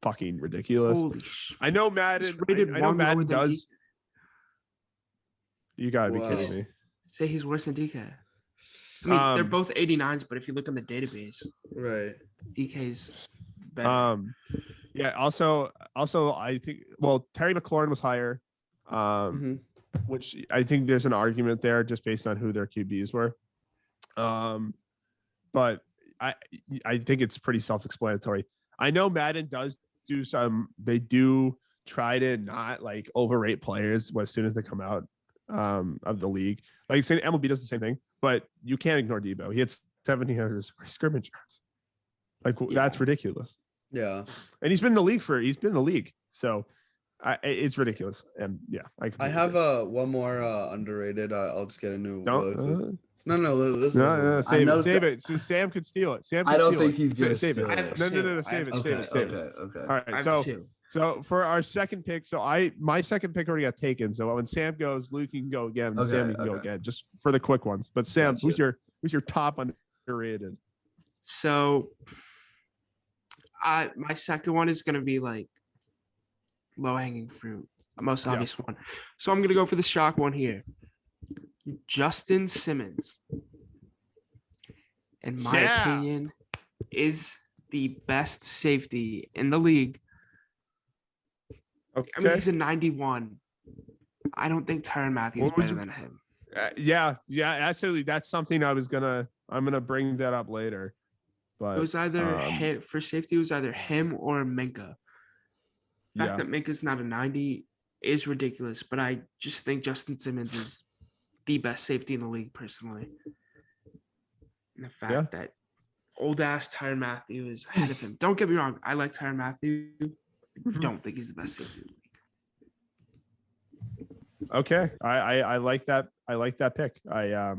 fucking ridiculous. Holy shit. I know Madden. I know Madden does. You gotta be kidding me. Say he's worse than DK. I mean, they're both 89s, but if you look on the database, Right. DK's better. Yeah. Also, I think Terry McLaurin was higher, which I think there's an argument there just based on who their QBs were. But I think it's pretty self-explanatory. I know Madden does do some. They do try to not like overrate players as soon as they come out of the league. Like saying MLB does the same thing, but you can't ignore Deebo. He had 1,700 scrimmage yards. That's ridiculous. Yeah. And he's been in the league. So it's ridiculous. And yeah, I have one more underrated. I'll just get into. No, save it. So Sam could steal it. I don't think he's gonna save steal it. it. No, save it. Okay. All right. I have So 2. So for our second pick, my second pick already got taken. So when Sam goes, Luke, you can go again. And Sam, you can go again, just for the quick ones. But Sam, Gotcha. who's your top underrated? So my second one is gonna be like low hanging fruit, the most obvious one. So I'm gonna go for the shock one here. Justin Simmons, in my opinion, is the best safety in the league. Okay. I mean, he's a 91. I don't think Tyrann Matthew is better than him. Yeah, actually, that's something I'm gonna bring that up later. But it was either him for safety. It was either him or Minka. The fact that Minka's not a 90 is ridiculous, but I just think Justin Simmons is the best safety in the league personally. And the fact that old ass Tyrann Matthew is ahead of him. Don't get me wrong, I like Tyrann Matthew. I don't think he's the best safety in the league. Okay, I like that. I like that pick. I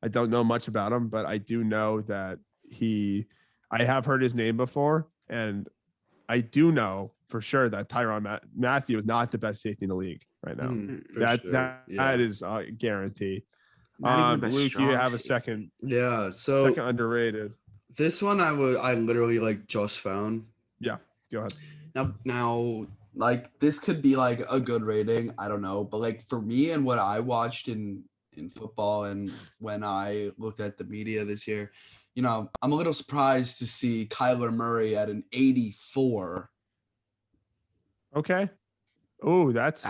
don't know much about him, but I do know that I have heard his name before, and I do know for sure that Tyrann Matthew is not the best safety in the league right now. That is a guarantee. Luke, you have a second. Yeah, so second underrated. This one I literally like just found. Yeah, go ahead. Now like this could be like a good rating. I don't know, but like for me and what I watched in football and when I looked at the media this year, you know, I'm a little surprised to see Kyler Murray at an 84. Okay. Oh, that's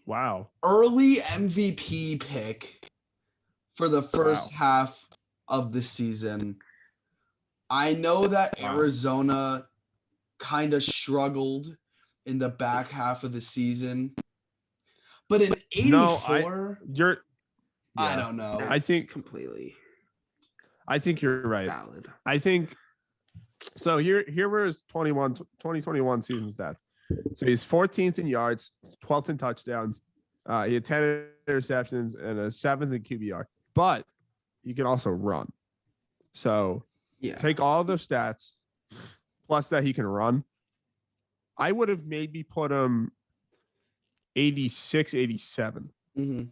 wow. Early MVP pick for the first half of the season. I know that Arizona kind of struggled in the back half of the season, but in 84, I don't know. I think completely. I think you're right. Valid. I think so. Here were his 2021 season stats. So he's 14th in yards, 12th in touchdowns. He had 10 interceptions and a 7th in QBR. But he can also run. So take all those stats, plus that he can run. I would have maybe put him 86, 87. Mm-hmm.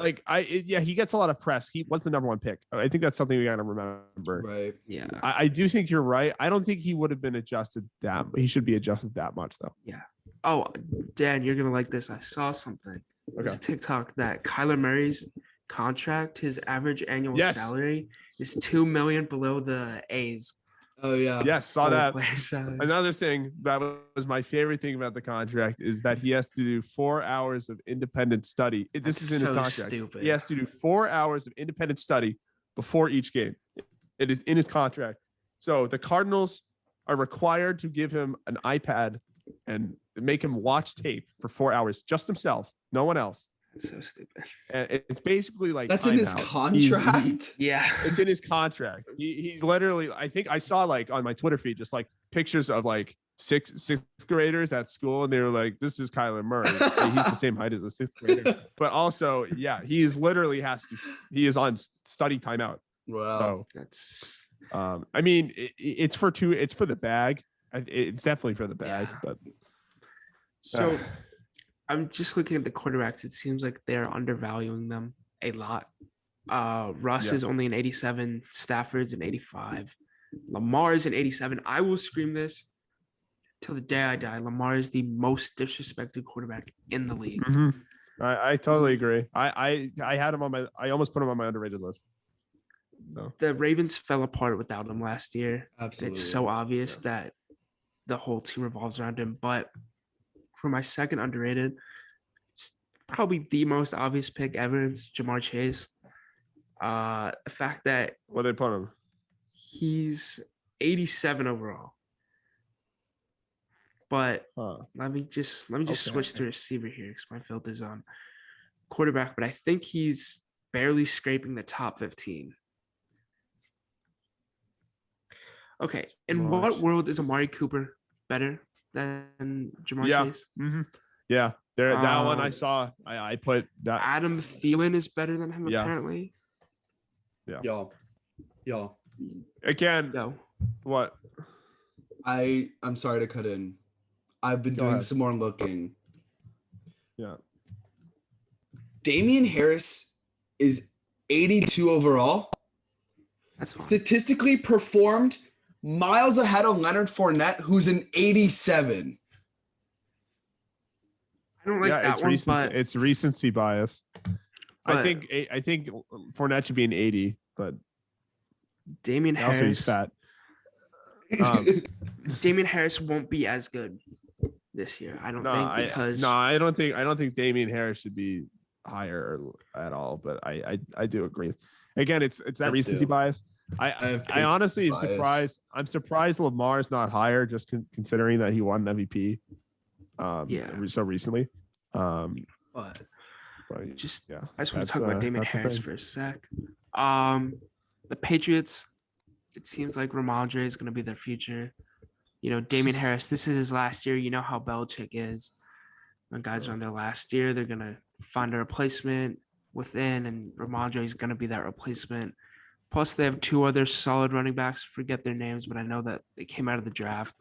He gets a lot of press. He was the number one pick. I think that's something we got to remember. Right. Yeah. I do think you're right. I don't think he would have been adjusted he should be adjusted that much though. Yeah. Oh, Dan, you're gonna like this. I saw something. It was a TikTok that Kyler Murray's contract, his average annual salary is $2 million below the A's. Oh yeah. Yes, saw that. Another thing that was my favorite thing about the contract is that he has to do 4 hours of independent study. This is in his contract. Stupid. He has to do 4 hours of independent study before each game. It is in his contract. So the Cardinals are required to give him an iPad and make him watch tape for 4 hours, just himself, no one else. It's so stupid. And it's basically like that's in his contract. It's in his contract. He's literally. I think I saw like on my Twitter feed just like pictures of like sixth graders at school, and they were like, "This is Kyler Murray. He's the same height as a sixth grader." But also, he is literally he is on study timeout. Wow, so that's. I mean, it's for the bag. It's definitely for the bag, but so. I'm just looking at the quarterbacks. It seems like they're undervaluing them a lot. Russ is only an 87. Stafford's an 85. Lamar is an 87. I will scream this till the day I die. Lamar is the most disrespected quarterback in the league. Mm-hmm. I totally agree. I had him on I almost put him on my underrated list. No. The Ravens fell apart without him last year. Absolutely. It's so obvious that the whole team revolves around him. But for my second underrated, it's probably the most obvious pick ever. It's Jamar Chase. The fact that what they put him, he's 87 overall. But let me just switch to receiver here because my filter's on quarterback. But I think he's barely scraping the top 15. Okay, in what world is Amari Cooper better than Jamar Chase? Mm-hmm. Yeah, that one I saw. I put that. Adam Thielen is better than him apparently. Yeah. Y'all. Again. No. What? I'm sorry to cut in. I've been Go doing ahead. some more looking. Yeah. Damian Harris is 82 overall. That's fine. Statistically performed miles ahead of Leonard Fournette, who's an 87. I don't like that it's one, recency. but It's recency bias. I But- think Fournette should be an 80, but Damian also he's Harris. fat. Damian Harris won't be as good this year. I don't think because I don't think Damian Harris should be higher at all. But I do agree. Again, it's that I recency do. bice. have I honestly am bias. surprised. I'm surprised Lamar's not higher, just considering that he won MVP. So recently. but But just yeah, I just want that's, to talk about Damian that's the Harris thing. for a sec. The Patriots, it seems like Ramondre is going to be their future. Damian Harris, this is his last year. You know how Belichick is. When guys are on their last year, they're going to find a replacement within, and Ramondre is going to be that replacement. Plus, they have two other solid running backs. Forget their names, but I know that they came out of the draft.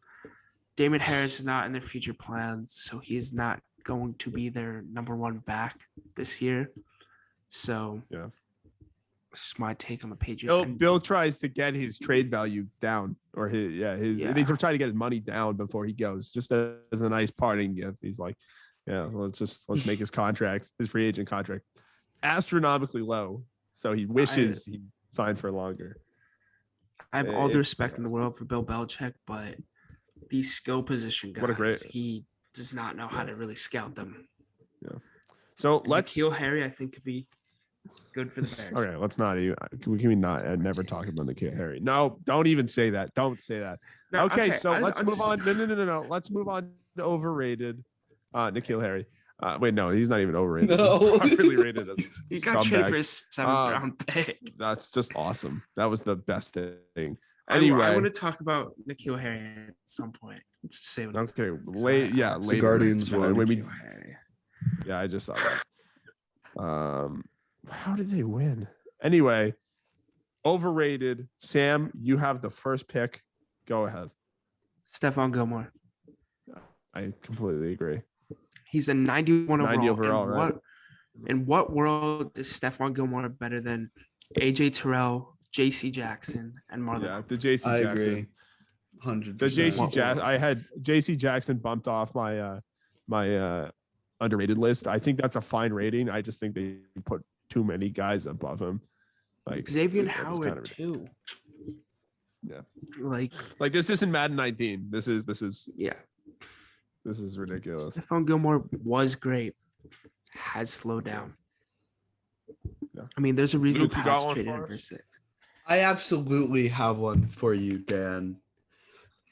Damian Harris is not in their future plans, so he is not going to be their number one back this year. So, Yeah. that's just my take on the Patriots. Bill tries to get his trade value down, or his He's trying to get his money down before he goes, just as a nice parting gift. He's like, yeah, let's make his free agent contract, astronomically low. So he wishes he signed for longer. I have all the respect in the world for Bill Belichick, but these skill position guys, he does not know how to really scout them. Yeah. So let's. N'Keal Harry, I think, could be good for the Bears. Okay, let's not even. Can we not never talk about N'Keal Harry? No, don't even say that. Don't say that. No, Okay, so let's move just- on. No. Let's move on to overrated N'Keal Harry. Wait, no, he's not even overrated. No. He's properly rated as He got traded for scumbag. his seventh round pick. That's just awesome. That was the best thing. I Anyway, want to talk about N'Keal Harry at some point. Let's say okay, later. The Guardians won. N'Keal Harry. Yeah, I just saw that. How did they win? Anyway, overrated. Sam, you have the first pick. Go ahead. Stephon Gilmore. I completely agree. He's a 91 90 overall. overall, right? In what world is Stephon Gilmore better than AJ Terrell, JC Jackson, and Marlon? Yeah, the JC I Jackson. agree. 100%. The JC Jackson. I had JC Jackson bumped off my underrated list. I think that's a fine rating. I just think they put too many guys above him. Like Xavier that was Howard kind of- too. Yeah. Like this isn't Madden 19. This is yeah. This is ridiculous. Stephon Gilmore was great. Has slowed down. Yeah. I mean, there's a reason Luke, the you got Pats one traded for him for us? 6. I absolutely have one for you, Dan.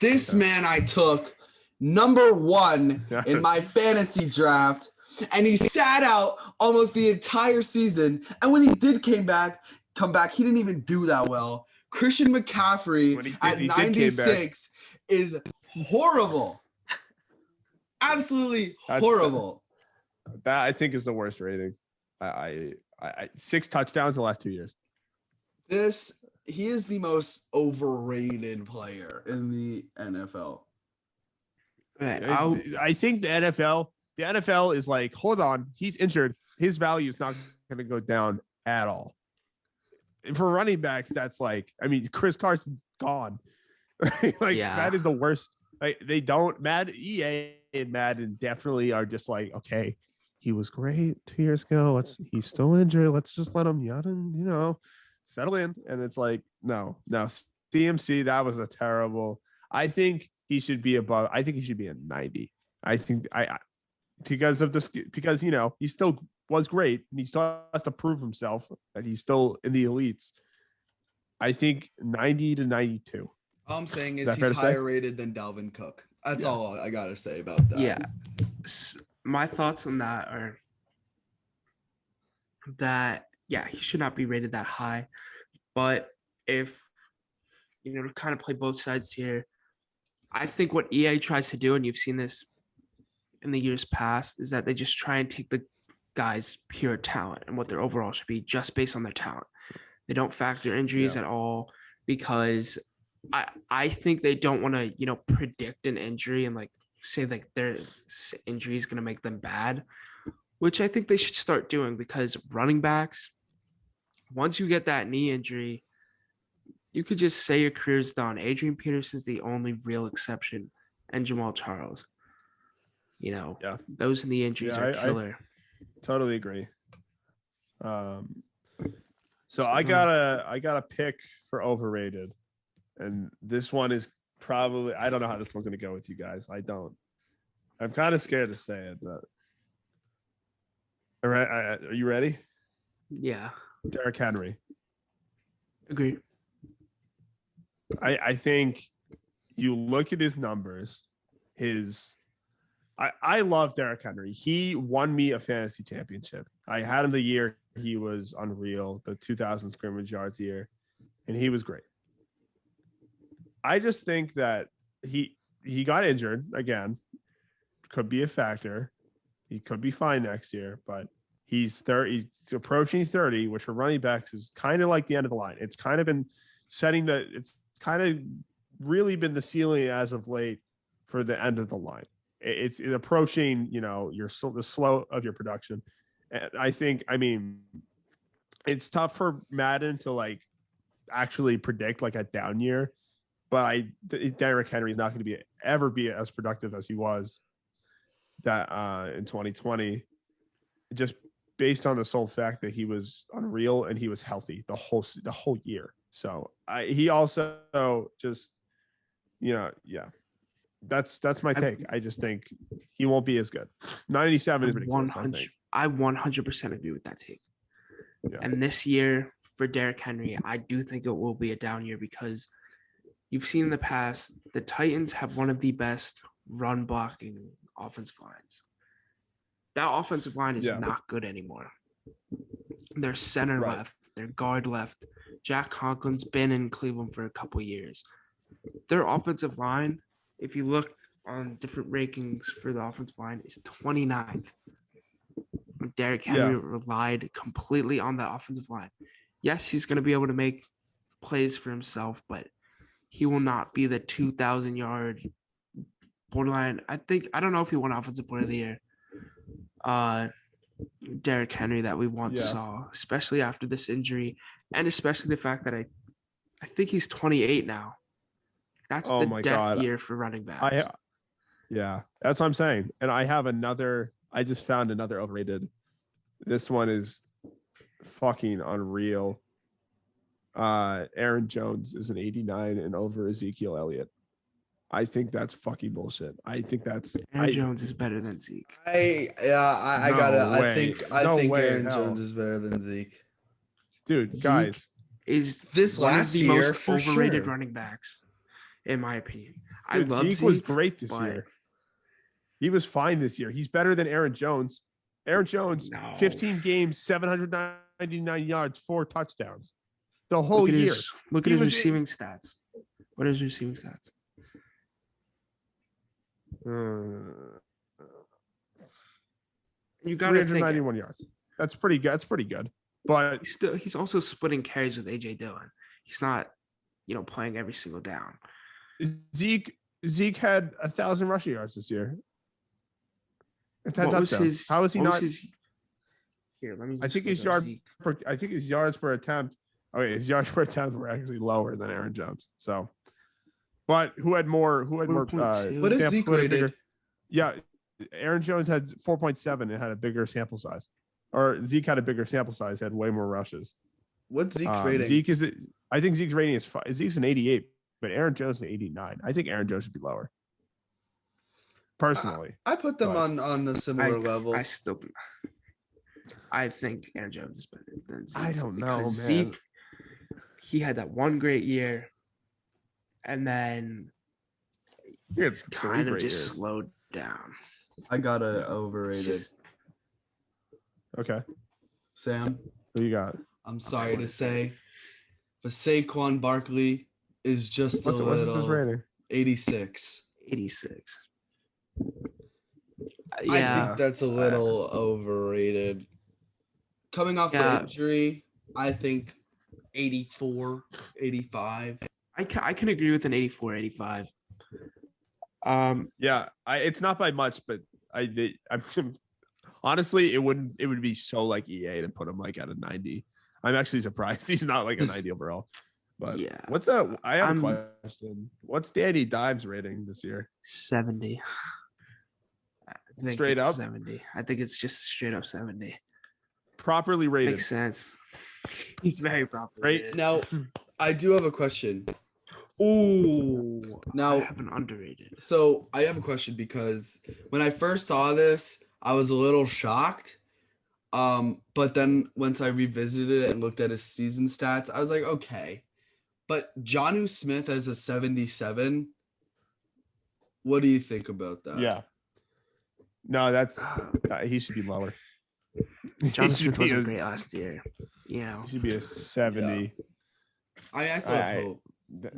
This Okay. man I took number 1 Yeah. in my fantasy draft, and he sat out almost the entire season. And when he did come back, he didn't even do that well. Christian McCaffrey When he did- at he did came back. 96 is horrible. Absolutely That's- horrible. That I think is the worst rating. I 6 touchdowns the last 2 years. He is the most overrated player in the NFL. Right. I think the NFL is like, hold on, he's injured. His value is not going to go down at all. And for running backs, that's like, I mean, Chris Carson's gone. That is the worst. Like EA and Madden definitely are just like, okay, he was great 2 years ago. He's still injured. Let's just let him, settle in. And it's like, no, CMC, that was a terrible. I think he should be above. I think he should be a 90. I think because he still was great and he still has to prove himself that he's still in the elites. I think 90 to 92. All I'm saying Is is that fair he's to say? higher rated than Dalvin Cook. That's Yeah. all I gotta say about that. Yeah. My thoughts on that are that, yeah, he should not be rated that high. But if, to kind of play both sides here, I think what EA tries to do, and you've seen this in the years past, is that they just try and take the guys' pure talent and what their overall should be just based on their talent. They don't factor injuries at all because I think they don't want to, predict an injury and like say like their injury is going to make them bad, which I think they should start doing because running backs, once you get that knee injury, you could just say your career's done. Adrian Peterson's the only real exception, and Jamal Charles. Yeah. Those knee injuries are killer. I totally agree. So I got a pick for overrated, and this one is probably, I don't know how this one's going to go with you guys. I'm kind of scared to say it, but all right, are you ready? Yeah. Derrick Henry. Agree. I think you look at his numbers, I love Derrick Henry. He won me a fantasy championship. I had him the year he was unreal, the 2000 scrimmage yards year, and he was great. I just think that he got injured again. Could be a factor. He could be fine next year, but he's approaching 30, which for running backs is kind of like the end of the line. It's kind of been it's kind of really been the ceiling as of late for the end of the line. It's approaching, the slow of your production. And I mean, it's tough for Madden to like actually predict like a down year, but Derrick Henry is not going to ever be as productive as he was that in 2020, just based on the sole fact that he was unreal and he was healthy the whole year. So he also just, that's my take. I just think he won't be as good. 97 is ridiculous. I 100% agree with that take. Yeah. And this year for Derrick Henry, I do think it will be a down year because you've seen in the past, the Titans have one of the best run blocking offensive lines. That offensive line is not good anymore. Their center left, their guard left. Jack Conklin's been in Cleveland for a couple years. Their offensive line, if you look on different rankings for the offensive line, is 29th. Derrick Henry relied completely on the offensive line. Yes, he's going to be able to make plays for himself, but he will not be the 2,000-yard borderline. I don't know if he won Offensive Player of the Year. Derrick Henry that we once saw, especially after this injury, and especially the fact that I think he's 28 now. That's the death year for running backs. That's what I'm saying. And I just found another overrated. This one is fucking unreal. Aaron Jones is an 89 and over Ezekiel Elliott. I think that's fucking bullshit. I think that's Aaron Jones is better than Zeke. I think Aaron Jones is better than Zeke. Dude, Zeke guys, is this one last of the year most for overrated sure. running backs, in my opinion. Dude, I love Zeke was great this year. He was fine this year. He's better than Aaron Jones. Aaron Jones, 15 games, 799 yards, 4 touchdowns. The whole year. Look at his receiving stats. What are his receiving stats? You got 391 yards. That's pretty good. That's pretty good. But he's also splitting carries with AJ Dillon. He's not, playing every single down. Zeke had 1,000 rushing yards this year. How is he not? Here, let me. I think his yards per attempt. Okay, his yards per attempt were actually lower than Aaron Jones. So, but who had more? What is Zeke rated? Aaron Jones had 4.7 and had a bigger sample size, or Zeke had a bigger sample size, had way more rushes. What's Zeke's rating? I think Zeke's rating is Zeke's an 88, but Aaron Jones is an 89. I think Aaron Jones should be lower. Personally, I put them on a similar level. I think Aaron Jones is better than Zeke. I don't know, man. Zeke, he had that one great year, and then it's kind of just slowed down. I got a overrated. Okay, Sam, who you got? I'm sorry to say, but Saquon Barkley is just what's his rating? 86. 86. I think that's a little overrated. Coming off the injury, I think 84, 85. I can agree with an 84, 85. Yeah, it's not by much, but I'm honestly, it would be so like EA to put him like at a 90. I'm actually surprised he's not like a 90 overall. But Yeah. what's that? I have a question. What's Danny Dimes rating this year? 70. Straight up 70. I think it's just straight up 70. Properly rated. Makes sense. He's very properly Right rated. Now, I do have a question. Ooh. Now, I have an underrated. So I have a question because when I first saw this, I was a little shocked. But then once I revisited it and looked at his season stats, I was like, okay. But Jonnu Smith as a 77, what do you think about that? Yeah. No, that's he should be lower. John Smith wasn't great last year. He should be a 70. Yeah. I still have hope.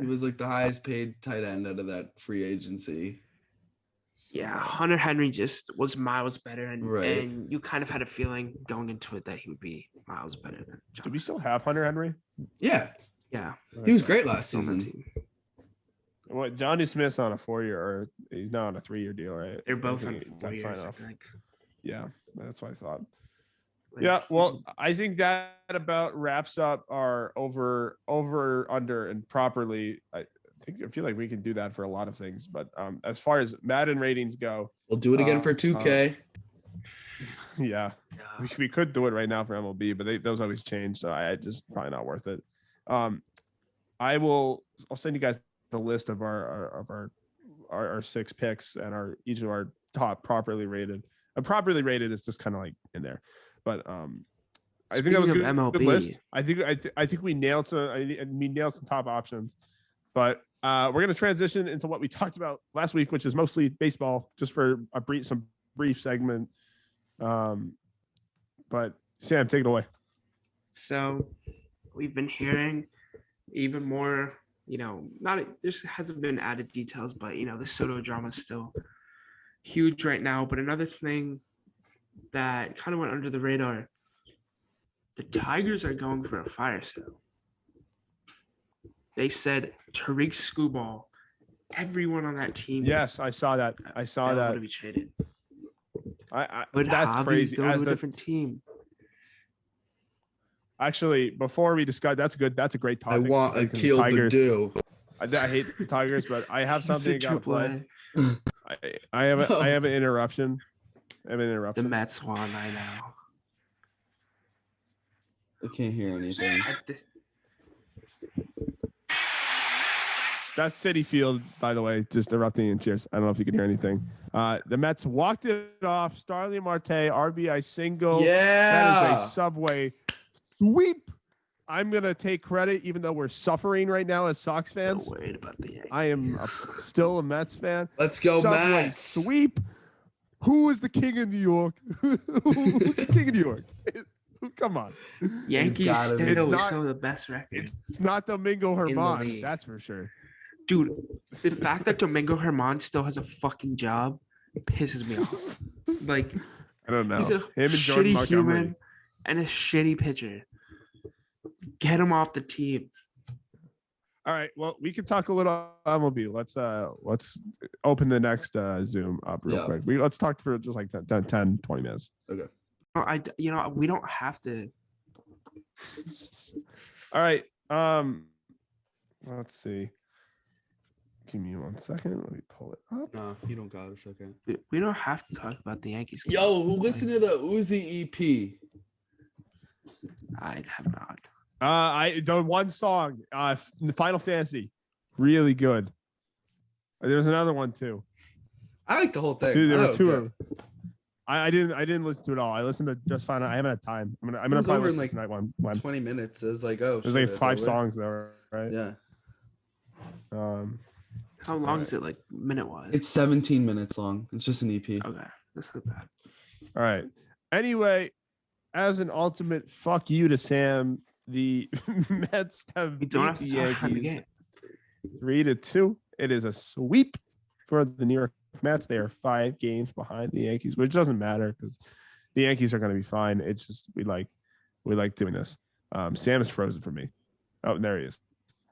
He was like the highest paid tight end out of that free agency. Yeah, Hunter Henry just was miles better, and you kind of had a feeling going into it that he would be miles better than John. Do we still have Hunter Henry? Yeah. Yeah. He was great last season. What, Johnny Smith's on a 4-year, or he's not on a 3-year deal, right? They're both on 4 years, I think. Yeah, that's what I thought. Yeah, well, I think that about wraps up our over, under, and properly. I feel like we can do that for a lot of things, but as far as Madden ratings go, we'll do it again for 2K. Yeah, we could do it right now for MLB, but those always change, so I just probably not worth it. I'll send you guys the list of our 6 picks and each of our top properly rated. Properly rated is just kind of like in there. But I think that was a good list. I think we nailed some top options. But we're going to transition into what we talked about last week, which is mostly baseball, just for some brief segment. But Sam, take it away. So we've been hearing even more, there hasn't been added details, but the Soto drama is still huge right now. But another thing that kind of went under the radar, the Tigers are going for a fire sale. They said Tariq Skubal, everyone on that team. Yes, I saw that. To be traded. That's crazy. Go to a different team. Actually, before we discuss, that's a great topic. I want Akil Baddoo. I hate the Tigers, but I have something to play. I have an interruption. The Mets won, I know. I can't hear anything. That's Citi Field, by the way, just erupting in cheers. I don't know if you can hear anything. The Mets walked it off. Starling Marte, RBI single. Yeah. That is a Subway sweep. I'm going to take credit, even though we're suffering right now as Sox fans. No worried about the Yankees. I am still a Mets fan. Let's go, Subway Mets. Sweep. Who is the king of New York? Who's the king of New York? Come on. Yankees still the best record. It's not Domingo Germán, that's for sure. Dude, the fact that Domingo Germán still has a fucking job pisses me off. Like, I don't know. He's a shitty human and a shitty pitcher. Get him off the team. All right. Well, we can talk a little MLB. Let's open the next Zoom up real quick. Let's talk for just like 10, 20 minutes. Okay. We don't have to. All right. Let's see. Give me 1 second. Let me pull it up. No, you don't got a second. We don't have to talk about the Yankees. Yo, who listened to the Uzi EP? I have not. The one song, the Final Fantasy, really good. There's another one too. I like the whole thing. Dude, there were two of them. I didn't listen to it all. I listened to just Final. I haven't had time. I'm gonna probably listen like tonight one. 20 minutes. It was like, oh, there's like 5 songs there, right? Yeah. How long is it, like minute-wise? It's 17 minutes long. It's just an EP. Okay, that's not bad. All right. Anyway, as an ultimate fuck you to Sam, the Mets have beat the Yankees 3-2. It is a sweep for the New York Mets. They are 5 games behind the Yankees, which doesn't matter because the Yankees are going to be fine. It's just we like doing this. Sam is frozen for me. Oh, there he is.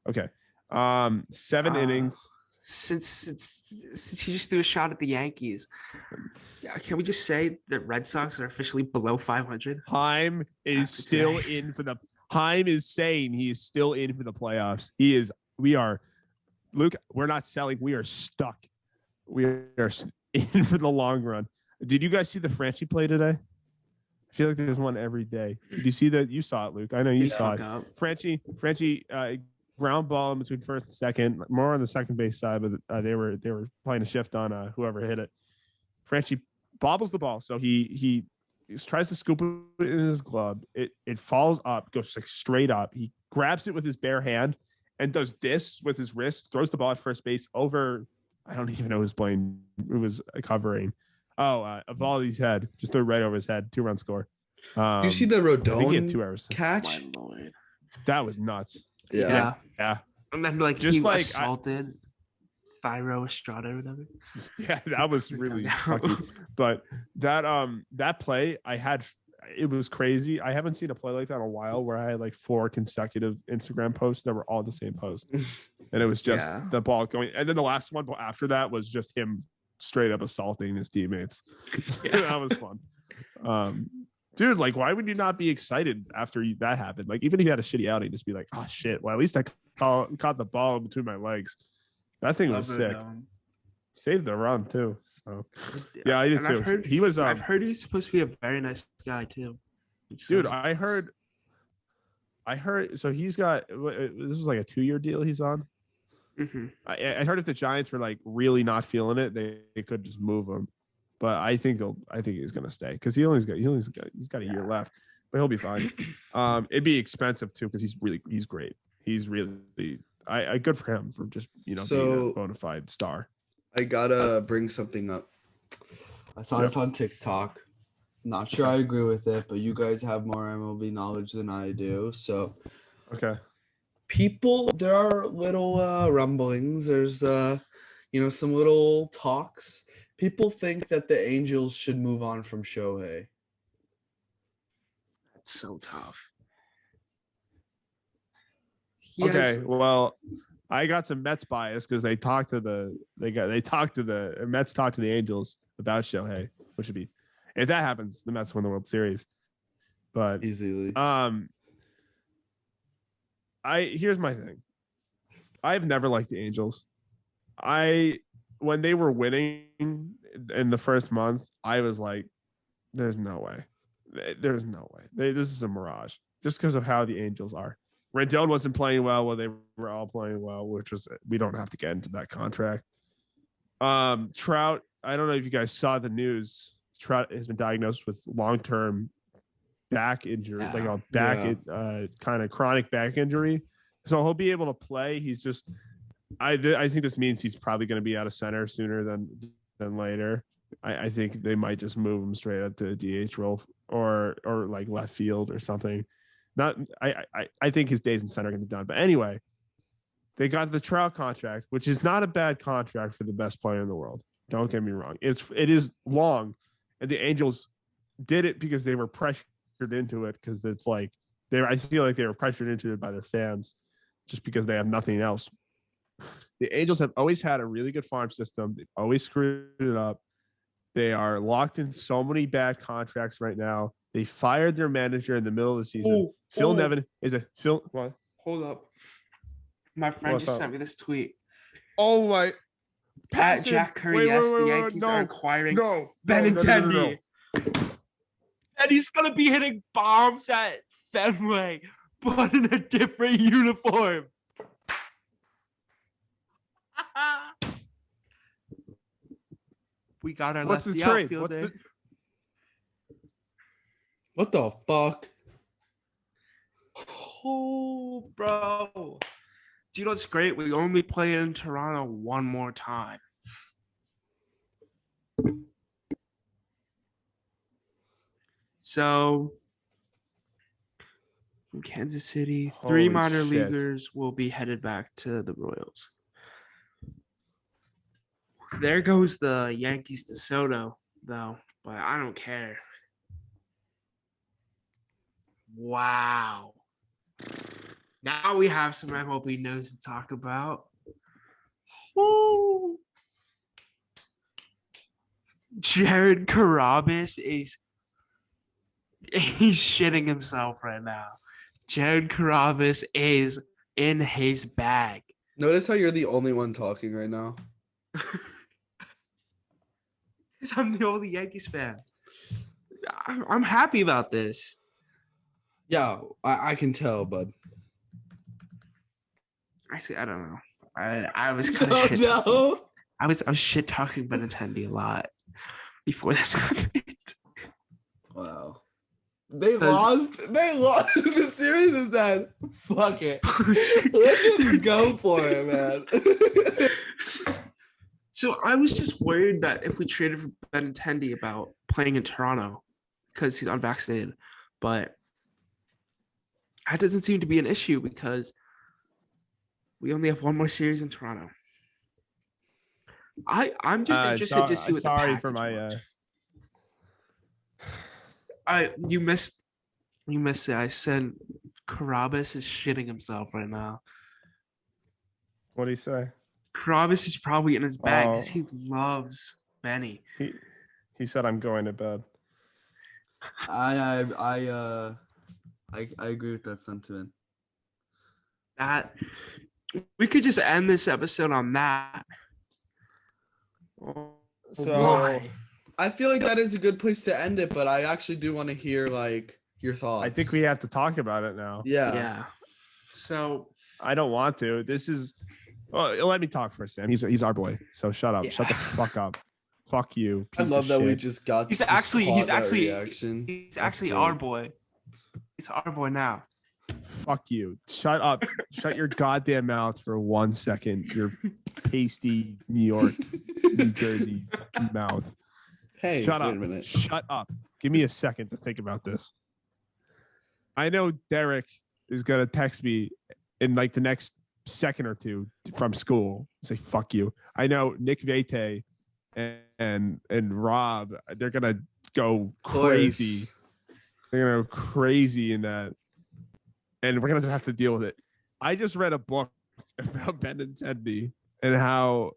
Okay. 7 innings. since he just threw a shot at the Yankees, can we just say the Red Sox are officially below 500? Heim is After still today. in for the. Heim is saying he is still in for the playoffs. He is. We are. Luke, we're not selling. We are stuck. We are in for the long run. Did you guys see the Franchi play today? I feel like there's one every day. Did you see that? You saw it, Luke. I know you Did saw fuck it. up. Franchi, ground ball in between first and second, more on the second base side, but they were playing a shift on whoever hit it. Franchi bobbles the ball, so he tries to scoop it in his glove. It falls up, goes like straight up. He grabs it with his bare hand and does this with his wrist, throws the ball at first base over. I don't even know who's playing. Who was covering? Evaldi's head. Just threw it right over his head. 2-run score. Do you see the I think he had 2 Rodon errors. catch? My lord. That was nuts. Yeah. Yeah. And then like Just he like, assaulted Thyro Estrada or whatever. Yeah, that was really Dugout. sucky. But that play, it was crazy. I haven't seen a play like that in a while where I had like 4 consecutive Instagram posts that were all the same post. And it was just Yeah. the ball going. And then the last one after that was just him straight up assaulting his teammates. Yeah. That was fun. Dude, like, why would you not be excited after that happened? Like, even if you had a shitty outing, just be like, oh shit. Well, at least I caught the ball between my legs. That thing was sick. Saved the run too. So yeah, I did And too. He was. I've heard he's supposed to be a very nice guy too. Dude, I heard. So he's got. This was like a 2-year deal he's on. Mm-hmm. I heard if the Giants were like really not feeling it, they could just move him. But I think he's gonna stay because he's got a year left, but he'll be fine. It'd be expensive too because he's great. He's really I good for him for just being a bona fide star. I gotta bring something up. I saw this on TikTok. Not sure I agree with it, but you guys have more MLB knowledge than I do. So Okay. there are little rumblings. There's some little talks. People think that the Angels should move on from Shohei. That's so tough. Okay, well, I got some Mets bias because Mets talked to the Angels about Shohei, which would be, if that happens, the Mets win the World Series. But Easily. Here's my thing. I've never liked the Angels. When they were winning in the first month, I was like, there's no way. There's no way. This is a mirage just because of how the Angels are. Rendon wasn't playing well they were all playing well, which was, we don't have to get into that contract. Trout, I don't know if you guys saw the news. Trout has been diagnosed with long-term back injury, kind of chronic back injury. So he'll be able to play. He's just, I think this means he's probably going to be out of center sooner than later. I think they might just move him straight up to a DH role or like left field or something. I think his days in center are going to be done. But anyway, they got the Trout contract, which is not a bad contract for the best player in the world. Don't get me wrong. It is long, and the Angels did it because they were pressured into it because it's like I feel like they were pressured into it by their fans just because they have nothing else. The Angels have always had a really good farm system. They've always screwed it up. They are locked in so many bad contracts right now. They fired their manager in the middle of the season. Phil Nevin is a Phil. What? Hold up. My friend just sent me this tweet. Oh my. At Jack Curry, the Yankees are acquiring Benintendi. And he's going to be hitting bombs at Fenway, but in a different uniform. We got our lefty outfielder. What the fuck? Oh, bro. Do you know what's great? We only play in Toronto one more time. So, from Kansas City, three minor leaguers will be headed back to the Royals. There goes the Yankees to Soto, though, but I don't care. Wow. Now we have some MLB news to talk about. Oh. Jared Carabas he's shitting himself right now. Jared Carabas is in his bag. Notice how you're the only one talking right now. Because I'm the only Yankees fan. I'm happy about this. Yeah, I can tell, bud. Actually, I don't know. I was kind of shit. No. I was shit talking Benintendi a lot before this happened. Wow. They lost. The series is at. Fuck it. Let's just go for it, man. So I was just worried that if we traded for Benintendi about playing in Toronto because he's unvaccinated, but that doesn't seem to be an issue because we only have one more series in Toronto. I'm just interested to see what the package for my was. You missed it. I said Carabas is shitting himself right now. What do you say? Carabas is probably in his bag because he loves Benny. He said I'm going to bed. I agree with that sentiment. That we could just end this episode on that. So Why? I feel like that is a good place to end it, but I actually do want to hear like your thoughts. I think we have to talk about it now. Yeah. So I don't want to. This is. Oh, let me talk for Sam. He's our boy. So shut up. Yeah. Shut the fuck up. Fuck you. I piece love of that we shit. just got. he's just actually caught that reaction. he's That's actually great. our boy. He's our boy now. Fuck you. Shut up. Shut your goddamn mouth for 1 second. Your pasty New York, New Jersey mouth. Hey, Shut wait up. a minute. Shut up. Give me a second to think about this. I know Derek is gonna text me in like the next second or two from school. Say fuck you. I know Nick Vete and Rob, they're gonna go crazy. They're gonna go crazy in that. And we're gonna have to deal with it. I just read a book about Benintendi and how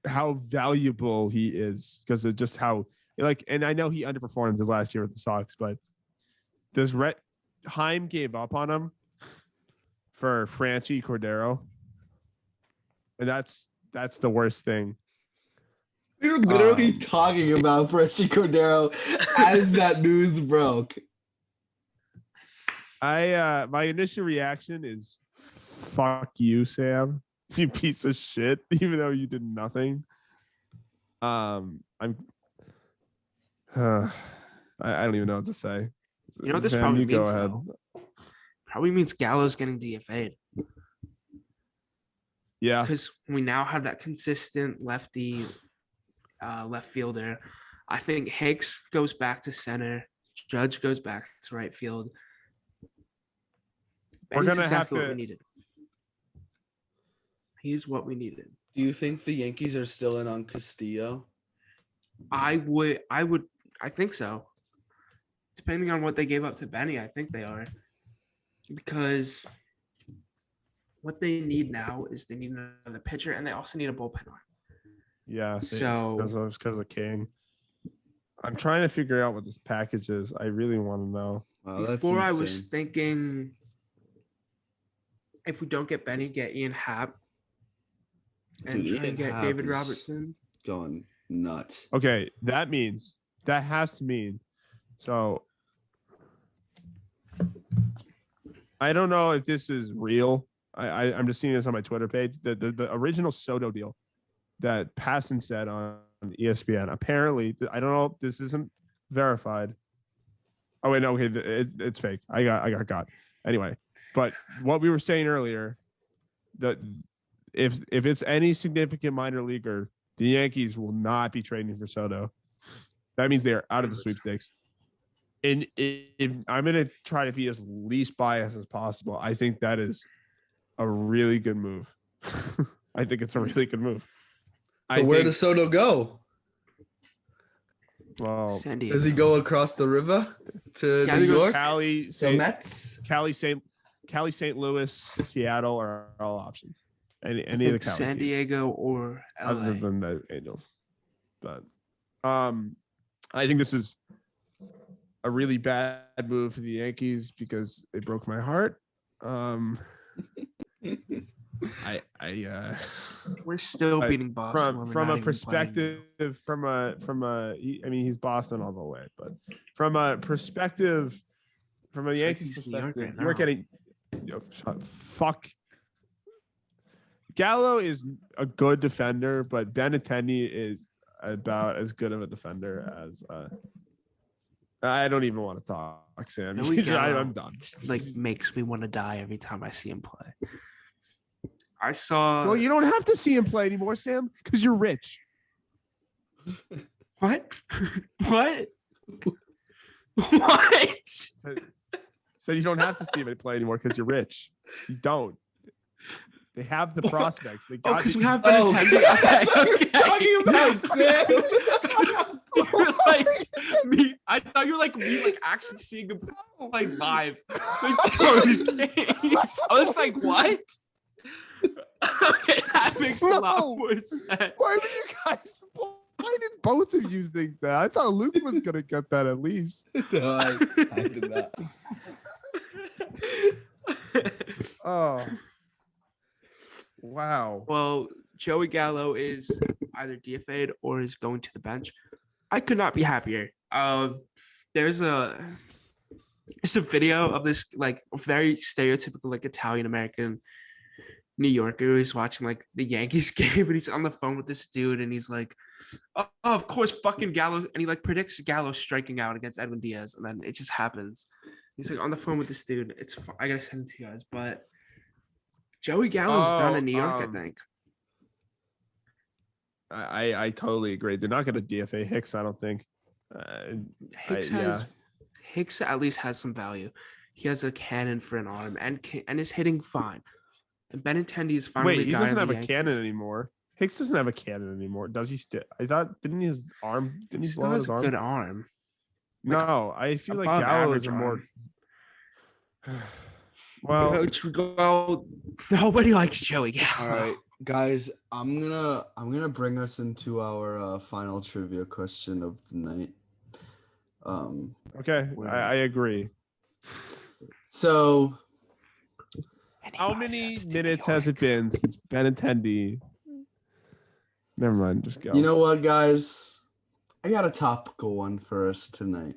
valuable he is because of just how like. And I know he underperformed his last year with the Sox, but does Heim gave up on him for Franchi Cordero, and that's the worst thing. We were literally talking about Franchi Cordero as that news broke. My initial reaction is fuck you, Sam. You piece of shit, even though you did nothing. I don't even know what to say. You know what this Sam, probably you go means, ahead. though? Probably means Gallo's getting DFA'd. Yeah. Because we now have that consistent lefty left fielder. I think Hicks goes back to center. Judge goes back to right field. We're Benny's gonna have what to. we needed. He's what we needed. Do you think the Yankees are still in on Castillo? I think so. Depending on what they gave up to Benny, I think they are. Because what they need now is they need another pitcher and they also need a bullpen arm. Yeah. So because of King. I'm trying to figure out what this package is. I really want to know. Wow, that's before I was insane. thinking if we don't get Benny, get Ian Happ and Dude, try Ian and get Happ David is Robertson. Going nuts. Okay, that has to mean. So I don't know if this is real. I'm just seeing this on my Twitter page. The original Soto deal that Passan said on ESPN. Apparently, I don't know. This isn't verified. Oh wait, no. Okay, it's fake. I got. Anyway, but what we were saying earlier, that if it's any significant minor leaguer, the Yankees will not be trading for Soto. That means they're out of the sweepstakes. And if I'm going to try to be as least biased as possible, I think that is a really good move. I think it's a really good move. So where does Soto go? Well, San Diego. Does he go across the river to Yeah, New he goes York? Cali, The Mets? St. Louis, Seattle are all options. any I of the think Cali San teams, Diego or LA. other than the Angels. But I think this is a really bad move for the Yankees because they broke my heart. We're still But beating Boston when we're from not a even playing them. perspective, I mean, he's Boston all the way, but from a perspective, from a It's like Yankees he's New York perspective, right you're now. getting fuck. Gallo is a good defender, but Benintendi is about as good of a defender as I don't even want to talk, Sam. Joey Gallo, I'm done. Like makes me want to die every time I see him play. I saw. Well, you don't have to see him play anymore, Sam, because you're rich. What? What? What? So you don't have to see him play anymore because you're rich. You don't. They have the prospects. They got because the- we have Benintendi. Talking about Sam. You're like me. I thought you were like me, like actually seeing him play live. Like, going games. I was like, what? Okay, that makes a lot more sense. Why would you guys? Why did both of you think that? I thought Luke was gonna get that at least. No, I did not. Oh, wow. Well, Joey Gallo is either DFA'd or is going to the bench. I could not be happier. There's a video of this like very stereotypical like Italian American New Yorker who's watching like the Yankees game and he's on the phone with this dude and he's like, oh, of course, fucking Gallo, and he like predicts Gallo striking out against Edwin Diaz, and then it just happens. He's like on the phone with this dude. I gotta send it to you guys, but Joey Gallo's done in New York, I think. I totally agree. They're not going to DFA Hicks, I don't think. Hicks at least has some value. He has a cannon for an arm and is hitting fine. And Benintendi is finally. Wait, he a guy doesn't on have the a cannon anymore. Hicks doesn't have a cannon anymore, does he? Still, I thought didn't his arm? Didn't he He blow still out has his a arm? good arm. No, I feel like above Gallo average is a more. arm. Well, nobody likes Joey Gallo. All right, guys, I'm gonna bring us into our final trivia question of the night. okay, I agree. So, how many minutes has it been since Benintendi? Never mind, just go. you know what, guys? I got a topical one for us tonight.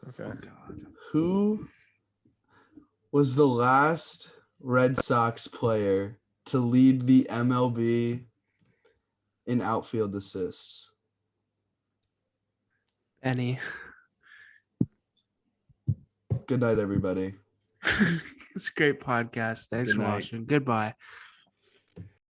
Okay. Who was the last Red Sox player to lead the MLB in outfield assists? Benny. Good night, everybody. It's a great podcast. Thanks Good for night. watching. Goodbye.